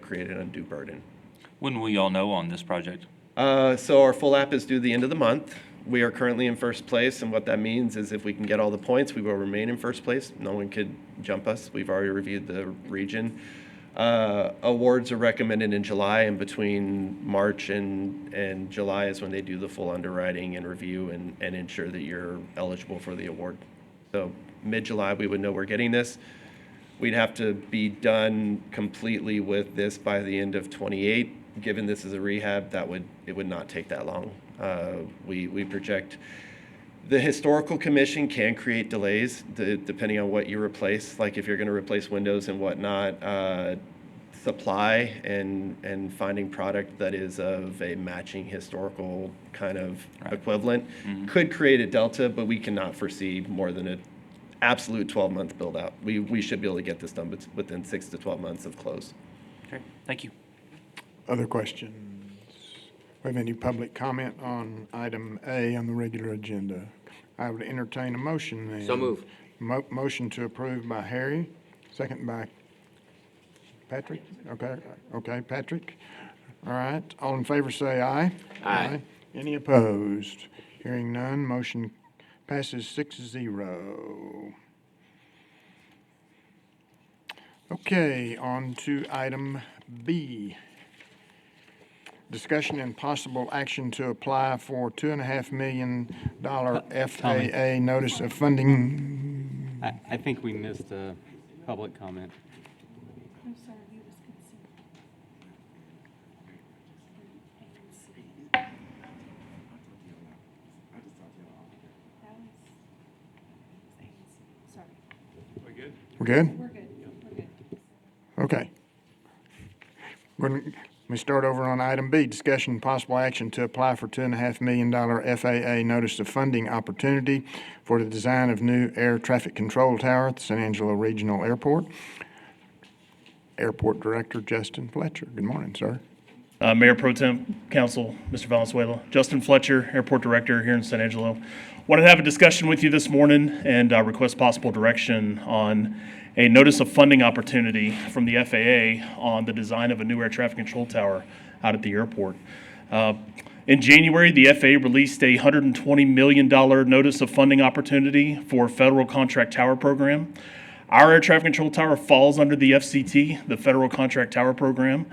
[SPEAKER 19] create an undue burden.
[SPEAKER 17] When will y'all know on this project?
[SPEAKER 19] So our full app is due the end of the month. We are currently in first place, and what that means is if we can get all the points, we will remain in first place. No one could jump us. We've already reviewed the region. Awards are recommended in July, and between March and July is when they do the full underwriting and review and ensure that you're eligible for the award. So mid-July, we would know we're getting this. We'd have to be done completely with this by the end of 28. Given this is a rehab, it would not take that long. We project the historical commission can create delays depending on what you replace. Like if you're going to replace windows and whatnot, supply and finding product that is of a matching historical kind of equivalent could create a delta, but we cannot foresee more than an absolute 12-month build out. We should be able to get this done within 6 to 12 months of close.
[SPEAKER 17] Okay, thank you.
[SPEAKER 1] Other questions? We have any public comment on item A on the regular agenda? I would entertain a motion then.
[SPEAKER 2] So moved.
[SPEAKER 1] Motion to approve by Harry, second by Patrick? Okay, Patrick. All right, all in favor say aye.
[SPEAKER 2] Aye.
[SPEAKER 1] Any opposed? Hearing none, motion passes 6-0. Okay, on to item B. Discussion and possible action to apply for $2.5 million FAA notice of funding.
[SPEAKER 13] I think we missed a public comment.
[SPEAKER 1] We're good? We're good. Okay. Let me start over on item B, discussion and possible action to apply for $2.5 million FAA notice of funding opportunity for the design of new air traffic control tower at the San Angelo Regional Airport. Airport Director Justin Fletcher. Good morning, sir.
[SPEAKER 15] Mayor Pro Tem, Council, Mr. Valenzuela. Justin Fletcher, Airport Director here in San Angelo. Wanted to have a discussion with you this morning and request possible direction on a notice of funding opportunity from the FAA on the design of a new air traffic control tower out at the airport. In January, the FAA released a $120 million notice of funding opportunity for federal contract tower program. Our air traffic control tower falls under the FCT, the Federal Contract Tower Program.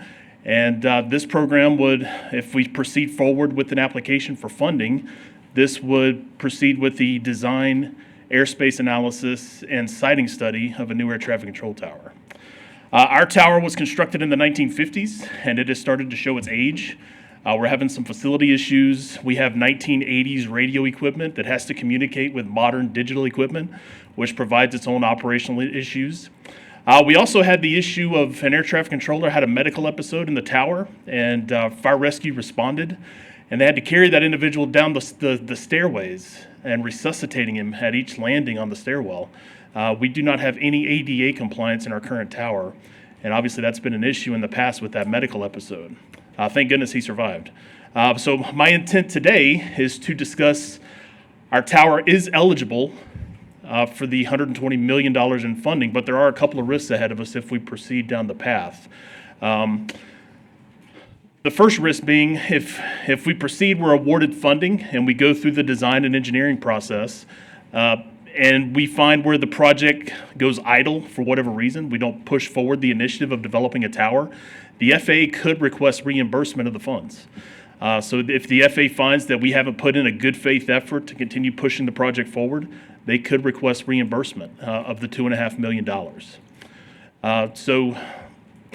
[SPEAKER 15] And this program would, if we proceed forward with an application for funding, this would proceed with the design, airspace analysis, and siting study of a new air traffic control tower. Our tower was constructed in the 1950s, and it has started to show its age. We're having some facility issues. We have 1980s radio equipment that has to communicate with modern digital equipment, which provides its own operational issues. We also had the issue of an air traffic controller had a medical episode in the tower, and fire rescue responded, and they had to carry that individual down the stairways and resuscitating him at each landing on the stairwell. We do not have any ADA compliance in our current tower, and obviously that's been an issue in the past with that medical episode. Thank goodness he survived. So my intent today is to discuss Our tower is eligible for the $120 million in funding, but there are a couple of risks ahead of us if we proceed down the path. The first risk being if we proceed, we're awarded funding and we go through the design and engineering process, and we find where the project goes idle for whatever reason, we don't push forward the initiative of developing a tower, the FAA could request reimbursement of the funds. So if the FAA finds that we haven't put in a good faith effort to continue pushing the project forward, they could request reimbursement of the $2.5 million. So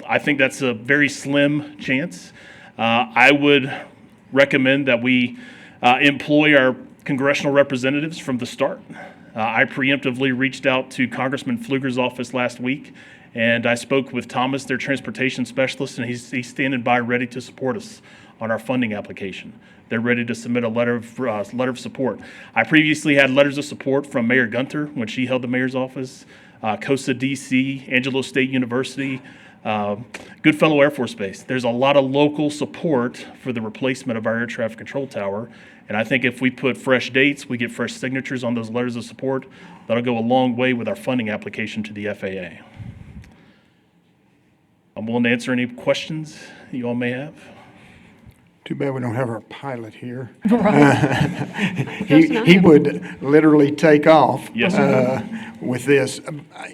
[SPEAKER 15] I think that's a very slim chance. I would recommend that we employ our congressional representatives from the start. I preemptively reached out to Congressman Pfluger's office last week, and I spoke with Thomas, their transportation specialist, and he's standing by ready to support us on our funding application. They're ready to submit a letter of support. I previously had letters of support from Mayor Gunter when she held the mayor's office, COSA DC, Angelo State University, Goodfellow Air Force Base. There's a lot of local support for the replacement of our air traffic control tower. And I think if we put fresh dates, we get fresh signatures on those letters of support, that'll go a long way with our funding application to the FAA. I'm willing to answer any questions you all may have.
[SPEAKER 1] Too bad we don't have our pilot here.
[SPEAKER 14] Right.
[SPEAKER 1] He would literally take off
[SPEAKER 15] Yes,
[SPEAKER 1] with this.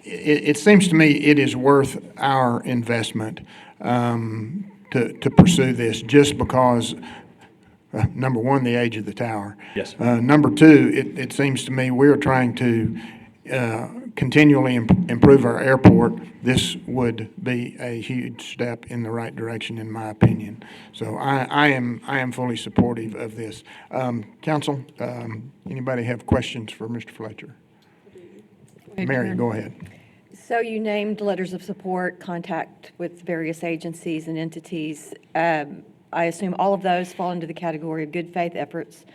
[SPEAKER 1] It seems to me it is worth our investment to pursue this just because, number one, the age of the tower.
[SPEAKER 15] Yes.
[SPEAKER 1] Number two, it seems to me we're trying to continually improve our airport. This would be a huge step in the right direction, in my opinion. So I am fully supportive of this. Council, anybody have questions for Mr. Fletcher? Mary, go ahead.
[SPEAKER 20] So you named letters of support, contact with various agencies and entities. I assume all of those fall into the category of good faith efforts.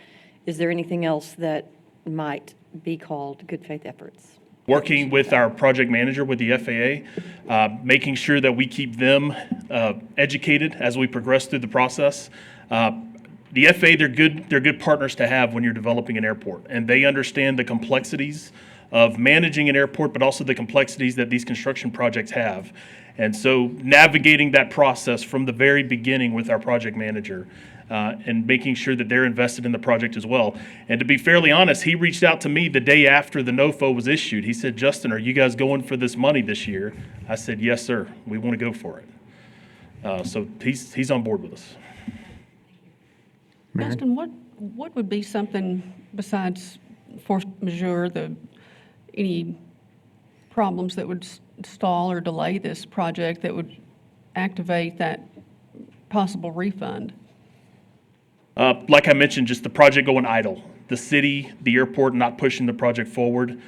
[SPEAKER 20] Is there anything else that might be called good faith efforts?
[SPEAKER 15] Working with our project manager with the FAA, making sure that we keep them educated as we progress through the process. The FAA, they're good partners to have when you're developing an airport, and they understand the complexities of managing an airport, but also the complexities that these construction projects have. And so navigating that process from the very beginning with our project manager and making sure that they're invested in the project as well. And to be fairly honest, he reached out to me the day after the NOFO was issued. He said, "Justin, are you guys going for this money this year?" I said, "Yes, sir. We want to go for it." So he's on board with us.
[SPEAKER 14] Justin, what would be something besides force majeure, any problems that would stall or delay this project that would activate that possible refund?
[SPEAKER 15] Like I mentioned, just the project going idle, the city, the airport not pushing the project forward.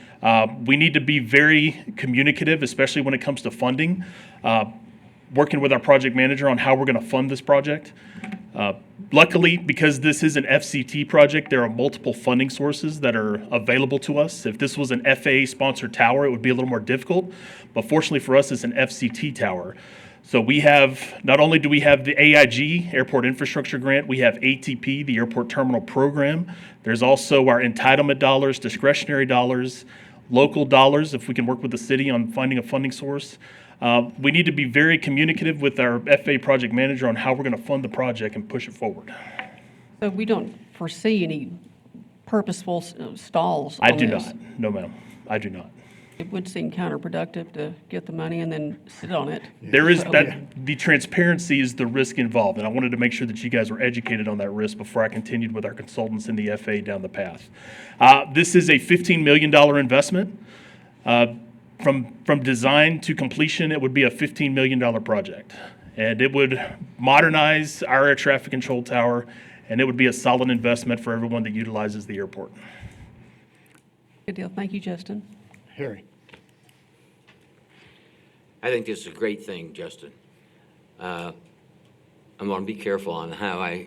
[SPEAKER 15] We need to be very communicative, especially when it comes to funding, working with our project manager on how we're going to fund this project. Luckily, because this is an FCT project, there are multiple funding sources that are available to us. If this was an FAA-sponsored tower, it would be a little more difficult. But fortunately for us, it's an FCT tower. So we have, not only do we have the AIG, Airport Infrastructure Grant, we have ATP, the Airport Terminal Program. There's also our entitlement dollars, discretionary dollars, local dollars, if we can work with the city on finding a funding source. We need to be very communicative with our FAA project manager on how we're going to fund the project and push it forward.
[SPEAKER 14] So we don't foresee any purposeful stalls
[SPEAKER 15] I
[SPEAKER 14] on
[SPEAKER 15] do
[SPEAKER 14] this?
[SPEAKER 15] not. No, ma'am. I do not.
[SPEAKER 14] It would seem counterproductive to get the money and then sit on it.
[SPEAKER 15] There is the transparency is the risk involved, and I wanted to make sure that you guys were educated on that risk before I continued with our consultants in the FAA down the path. This is a $15 million investment. From design to completion, it would be a $15 million project, and it would modernize our air traffic control tower, and it would be a solid investment for everyone that utilizes the airport.
[SPEAKER 14] Good deal. Thank you, Justin.
[SPEAKER 1] Harry.
[SPEAKER 2] I think this is a great thing, Justin. I'm going to be careful on how I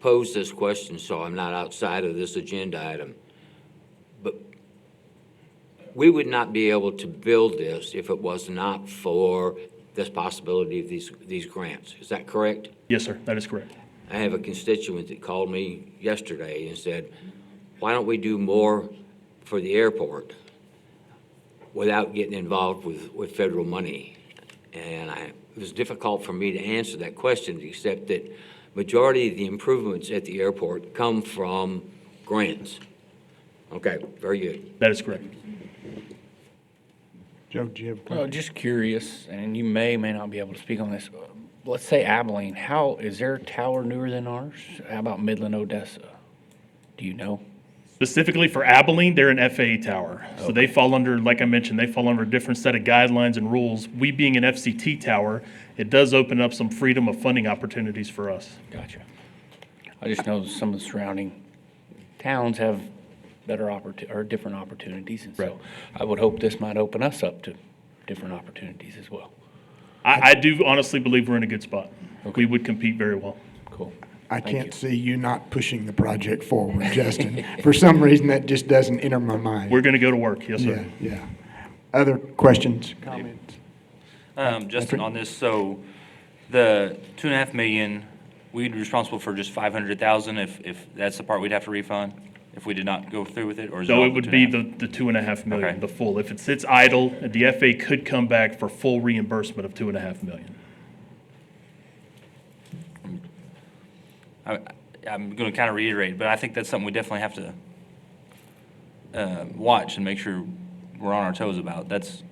[SPEAKER 2] pose this question so I'm not outside of this agenda item. But we would not be able to build this if it was not for this possibility of these grants. Is that correct?
[SPEAKER 15] Yes, sir. That is correct.
[SPEAKER 2] I have a constituent that called me yesterday and said, why don't we do more for the airport without getting involved with federal money? And it was difficult for me to answer that question, except that majority of the improvements at the airport come from grants. Okay, very good.
[SPEAKER 15] That is correct.
[SPEAKER 1] Joe, do you have a question?
[SPEAKER 21] Well, just curious, and you may not be able to speak on this. Let's say Abilene, how is their tower newer than ours? How about Midland, Odessa? Do you know?
[SPEAKER 15] Specifically for Abilene, they're an FAA tower. So they fall under, like I mentioned, they fall under a different set of guidelines and rules. We being an FCT tower, it does open up some freedom of funding opportunities for us.
[SPEAKER 21] Gotcha. I just know some of the surrounding towns have better or different opportunities, and so I would hope this might open us up to different opportunities as well.
[SPEAKER 15] I do honestly believe we're in a good spot. We would compete very well.
[SPEAKER 21] Cool.
[SPEAKER 1] I can't see you not pushing the project forward, Justin. For some reason, that just doesn't enter my mind.
[SPEAKER 15] We're going to go to work. Yes, sir.
[SPEAKER 1] Yeah. Other questions, comments?
[SPEAKER 17] Justin, on this, so the $2.5 million, we'd be responsible for just $500,000 if that's the part we'd have to refund if we did not go through with it, or is
[SPEAKER 15] So
[SPEAKER 17] all
[SPEAKER 15] it would be the $2.5 million,
[SPEAKER 17] Okay.
[SPEAKER 15] the full. If it sits idle, the FAA could come back for full reimbursement of $2.5 million.
[SPEAKER 17] I'm going to kind of reiterate, but I think that's something we definitely have to watch and make sure we're on our toes about. That's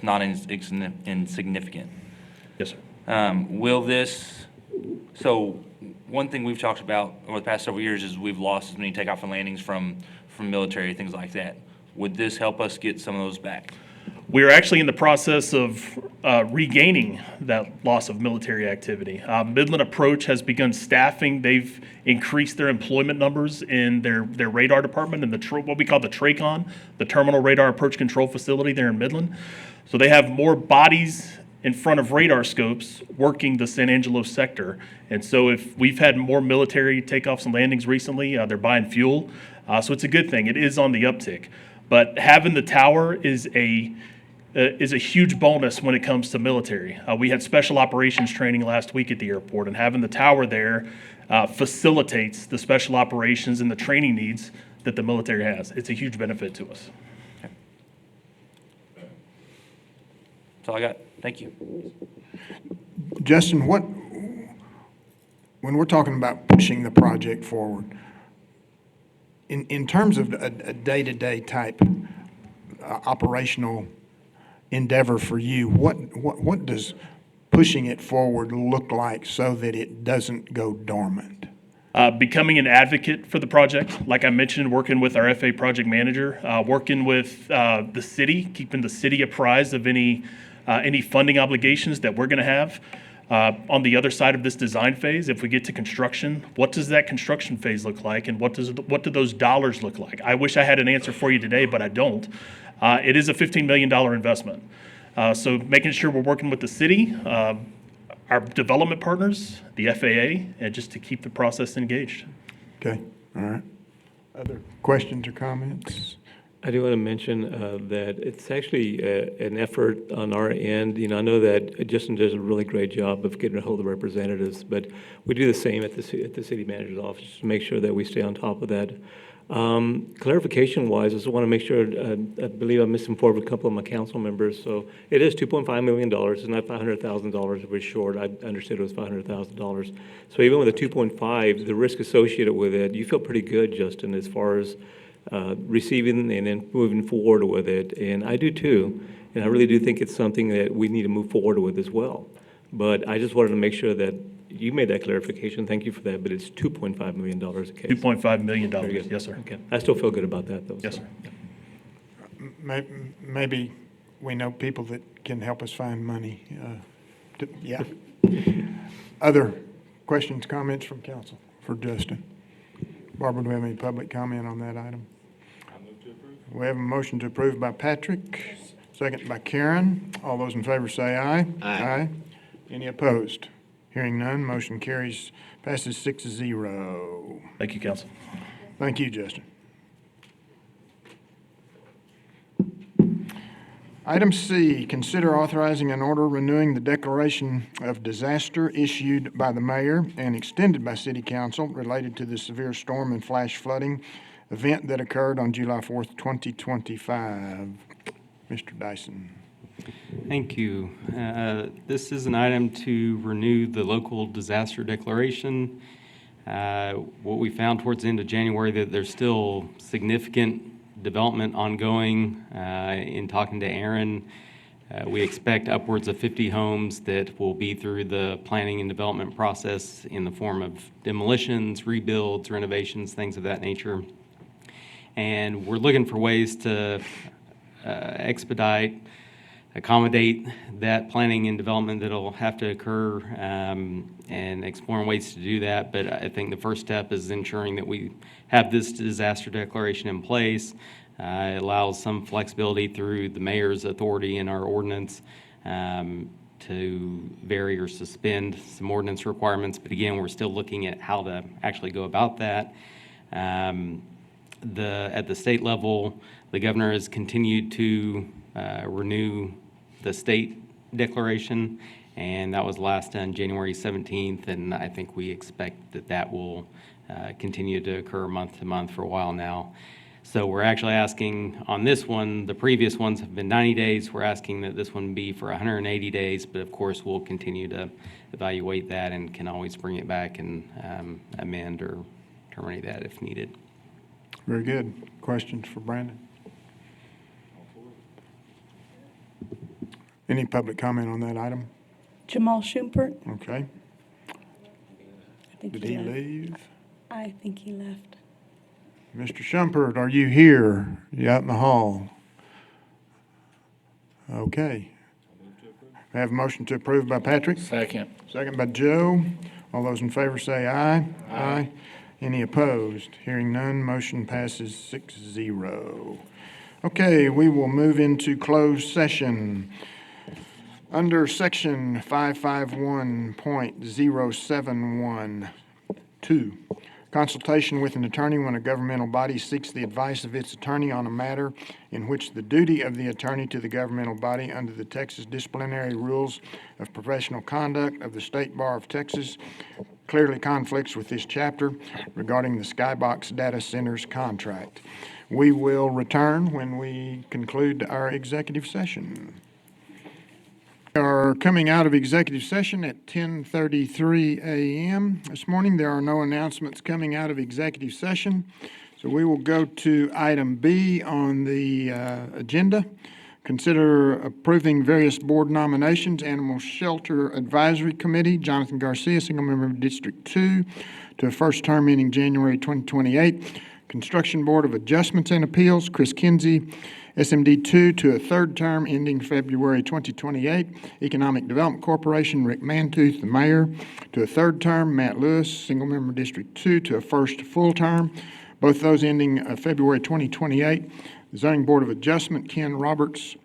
[SPEAKER 17] not insignificant.
[SPEAKER 15] Yes, sir.
[SPEAKER 17] Will this, so one thing we've talked about over the past several years is we've lost as many takeoff and landings from military, things like that. Would this help us get some of those back?
[SPEAKER 15] We're actually in the process of regaining that loss of military activity. Midland Approach has begun staffing. They've increased their employment numbers in their radar department and what we call the TRACON, the Terminal Radar Approach Control Facility there in Midland. So they have more bodies in front of radar scopes working the San Angelo sector. And so if we've had more military takeoffs and landings recently, they're buying fuel. So it's a good thing. It is on the uptick. But having the tower is a huge bonus when it comes to military. We had special operations training last week at the airport, and having the tower there facilitates the special operations and the training needs that the military has. It's a huge benefit to us.
[SPEAKER 17] That's all I got. Thank you.
[SPEAKER 1] Justin, when we're talking about pushing the project forward, in terms of a day-to-day type operational endeavor for you, what does pushing it forward look like so that it doesn't go dormant?
[SPEAKER 15] Becoming an advocate for the project, like I mentioned, working with our FAA project manager, working with the city, keeping the city apprised of any funding obligations that we're going to have. On the other side of this design phase, if we get to construction, what does that construction phase look like, and what do those dollars look like? I wish I had an answer for you today, but I don't. It is a $15 million investment. So making sure we're working with the city, our development partners, the FAA, and just to keep the process engaged.
[SPEAKER 1] Okay, all right. Other questions or comments?
[SPEAKER 22] I do want to mention that it's actually an effort on our end. You know, I know that Justin does a really great job of getting a hold of representatives, but we do the same at the city manager's office to make sure that we stay on top of that. Clarification-wise, I just want to make sure, I believe I misinformed a couple of my council members. So it is $2.5 million. It's not $500,000 we're short. I understood it was $500,000. So even with the 2.5, the risk associated with it, you feel pretty good, Justin, as far as receiving and then moving forward with it. And I do too. And I really do think it's something that we need to move forward with as well. But I just wanted to make sure that you made that clarification. Thank you for that. But it's $2.5 million a case.
[SPEAKER 15] $2.5 million, yes, sir.
[SPEAKER 22] Okay. I still feel good about that, though.
[SPEAKER 15] Yes, sir.
[SPEAKER 22] Yeah.
[SPEAKER 1] Maybe we know people that can help us find money. Yeah. Other questions, comments from council for Justin? Barbara, do we have any public comment on that item? We have a motion to approve by Patrick, second by Karen. All those in favor say aye.
[SPEAKER 2] Aye.
[SPEAKER 1] Any opposed? Hearing none, motion carries, passes 6-0.
[SPEAKER 15] Thank you, council.
[SPEAKER 1] Thank you, Justin. Item C, consider authorizing an order renewing the declaration of disaster issued by the mayor and extended by city council related to the severe storm and flash flooding event that occurred on July 4th, 2025. Mr. Dyson.
[SPEAKER 13] Thank you. This is an item to renew the local disaster declaration. What we found towards the end of January, that there's still significant development ongoing. In talking to Aaron, we expect upwards of 50 homes that will be through the planning and development process in the form of demolitions, rebuilds, renovations, things of that nature. And we're looking for ways to expedite, accommodate that planning and development that'll have to occur, and exploring ways to do that. But I think the first step is ensuring that we have this disaster declaration in place. It allows some flexibility through the mayor's authority in our ordinance to vary or suspend some ordinance requirements. But again, we're still looking at how to actually go about that. At the state level, the governor has continued to renew the state declaration, and that was last done January 17th, and I think we expect that that will continue to occur month to month for a while now. So we're actually asking on this one, the previous ones have been 90 days, we're asking that this one be for 180 days, but of course we'll continue to evaluate that and can always bring it back and amend or terminate that if needed.
[SPEAKER 1] Very good. Questions for Brandon? Any public comment on that item?
[SPEAKER 6] Jamal Schumpert.
[SPEAKER 1] Okay.
[SPEAKER 6] I think
[SPEAKER 1] Did he
[SPEAKER 6] left.
[SPEAKER 1] leave?
[SPEAKER 6] I think he left.
[SPEAKER 1] Mr. Schumpert, are you here? You out in the hall? Okay. I have a motion to approve by Patrick.
[SPEAKER 21] Second.
[SPEAKER 1] Second by Joe. All those in favor say aye. Aye. Any opposed? Hearing none, motion passes 6-0. Okay, we will move into closed session. Under section 551.0712, consultation with an attorney when a governmental body seeks the advice of its attorney on a matter in which the duty of the attorney to the governmental body under the Texas Disciplinary Rules of Professional Conduct of the State Bar of Texas clearly conflicts with this chapter regarding the Skybox Data Centers contract. We will return when we conclude our executive session. We are coming out of executive session at 10:33 a.m. this morning. There are no announcements coming out of executive session, so we will go to item B on the agenda. Consider approving various board nominations. Animal Shelter Advisory Committee, Jonathan Garcia, single member of District 2, to a first term ending January 2028. Construction Board of Adjustments and Appeals, Chris Kinsey, SMD 2, to a third term ending February 2028. Economic Development Corporation, Rick Mantooth, the mayor, to a third term. Matt Lewis, single member District 2, to a first full term. Both those ending February 2028. The Zoning Board of Adjustment, Ken Roberts,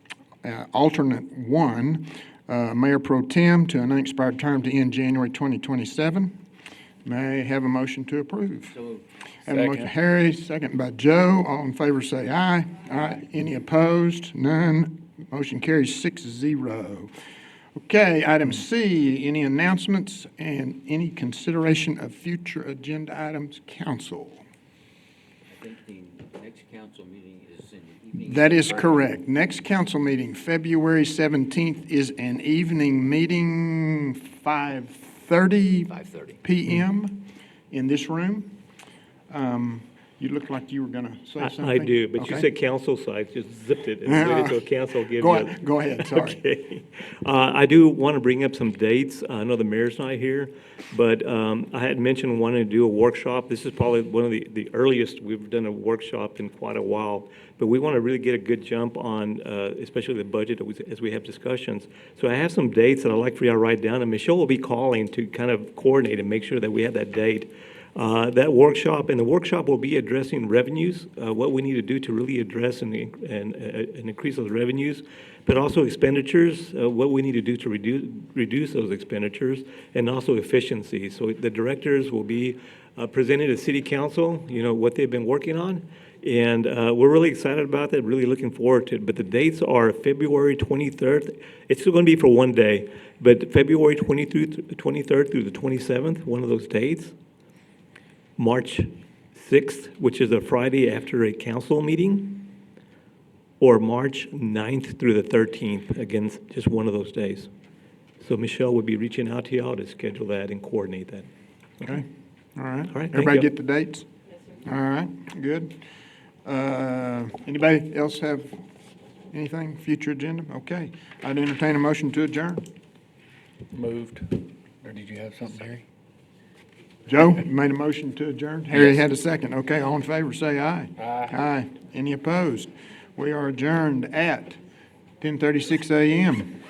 [SPEAKER 1] alternate 1, Mayor Pro Tem, to an unexpired term to end January 2027. May I have a motion to approve? Have a motion, Harry, second by Joe. All in favor say aye. Aye. Any opposed? None. Motion carries 6-0. Okay, item C, any announcements and any consideration of future agenda items, council?
[SPEAKER 2] I think the next council meeting is in the evening.
[SPEAKER 1] That is correct. Next council meeting, February 17th, is an evening meeting, 5:30 p.m. in this room. You look like you were going to say something.
[SPEAKER 22] I do, but
[SPEAKER 1] Okay.
[SPEAKER 22] you said council, so I just zipped it and made it to a council.
[SPEAKER 1] Go ahead, sorry.
[SPEAKER 22] Okay. I do want to bring up some dates. I know the mayor's not here, but I had mentioned wanting to do a workshop. This is probably one of the earliest we've done a workshop in quite a while, but we want to really get a good jump on, especially the budget as we have discussions. So I have some dates that I'd like for you to write down, and Michelle will be calling to kind of coordinate and make sure that we have that date. That workshop, and the workshop will be addressing revenues, what we need to do to really address and increase those revenues, but also expenditures, what we need to do to reduce those expenditures, and also efficiency. So the directors will be presenting to City Council, what they've been working on, and we're really excited about that, really looking forward to it. But the dates are February 23rd. It's still going to be for one day, but February 23rd through the 27th, one of those dates. March 6th, which is a Friday after a council meeting, or March 9th through the 13th, again, just one of those days. So Michelle would be reaching out to y'all to schedule that and coordinate that.
[SPEAKER 1] Okay, all right.
[SPEAKER 22] All right, thank
[SPEAKER 1] Everybody
[SPEAKER 22] you.
[SPEAKER 1] get the dates? All right, good. Anybody else have anything, future agenda? Okay, I'd entertain a motion to adjourn.
[SPEAKER 21] Moved. Or did you have something, Harry?
[SPEAKER 1] Joe, you made a motion to adjourn? Harry had a second. Okay, all in favor, say aye.
[SPEAKER 21] Aye.
[SPEAKER 1] Aye. Any opposed? We are adjourned at 10:36 a.m.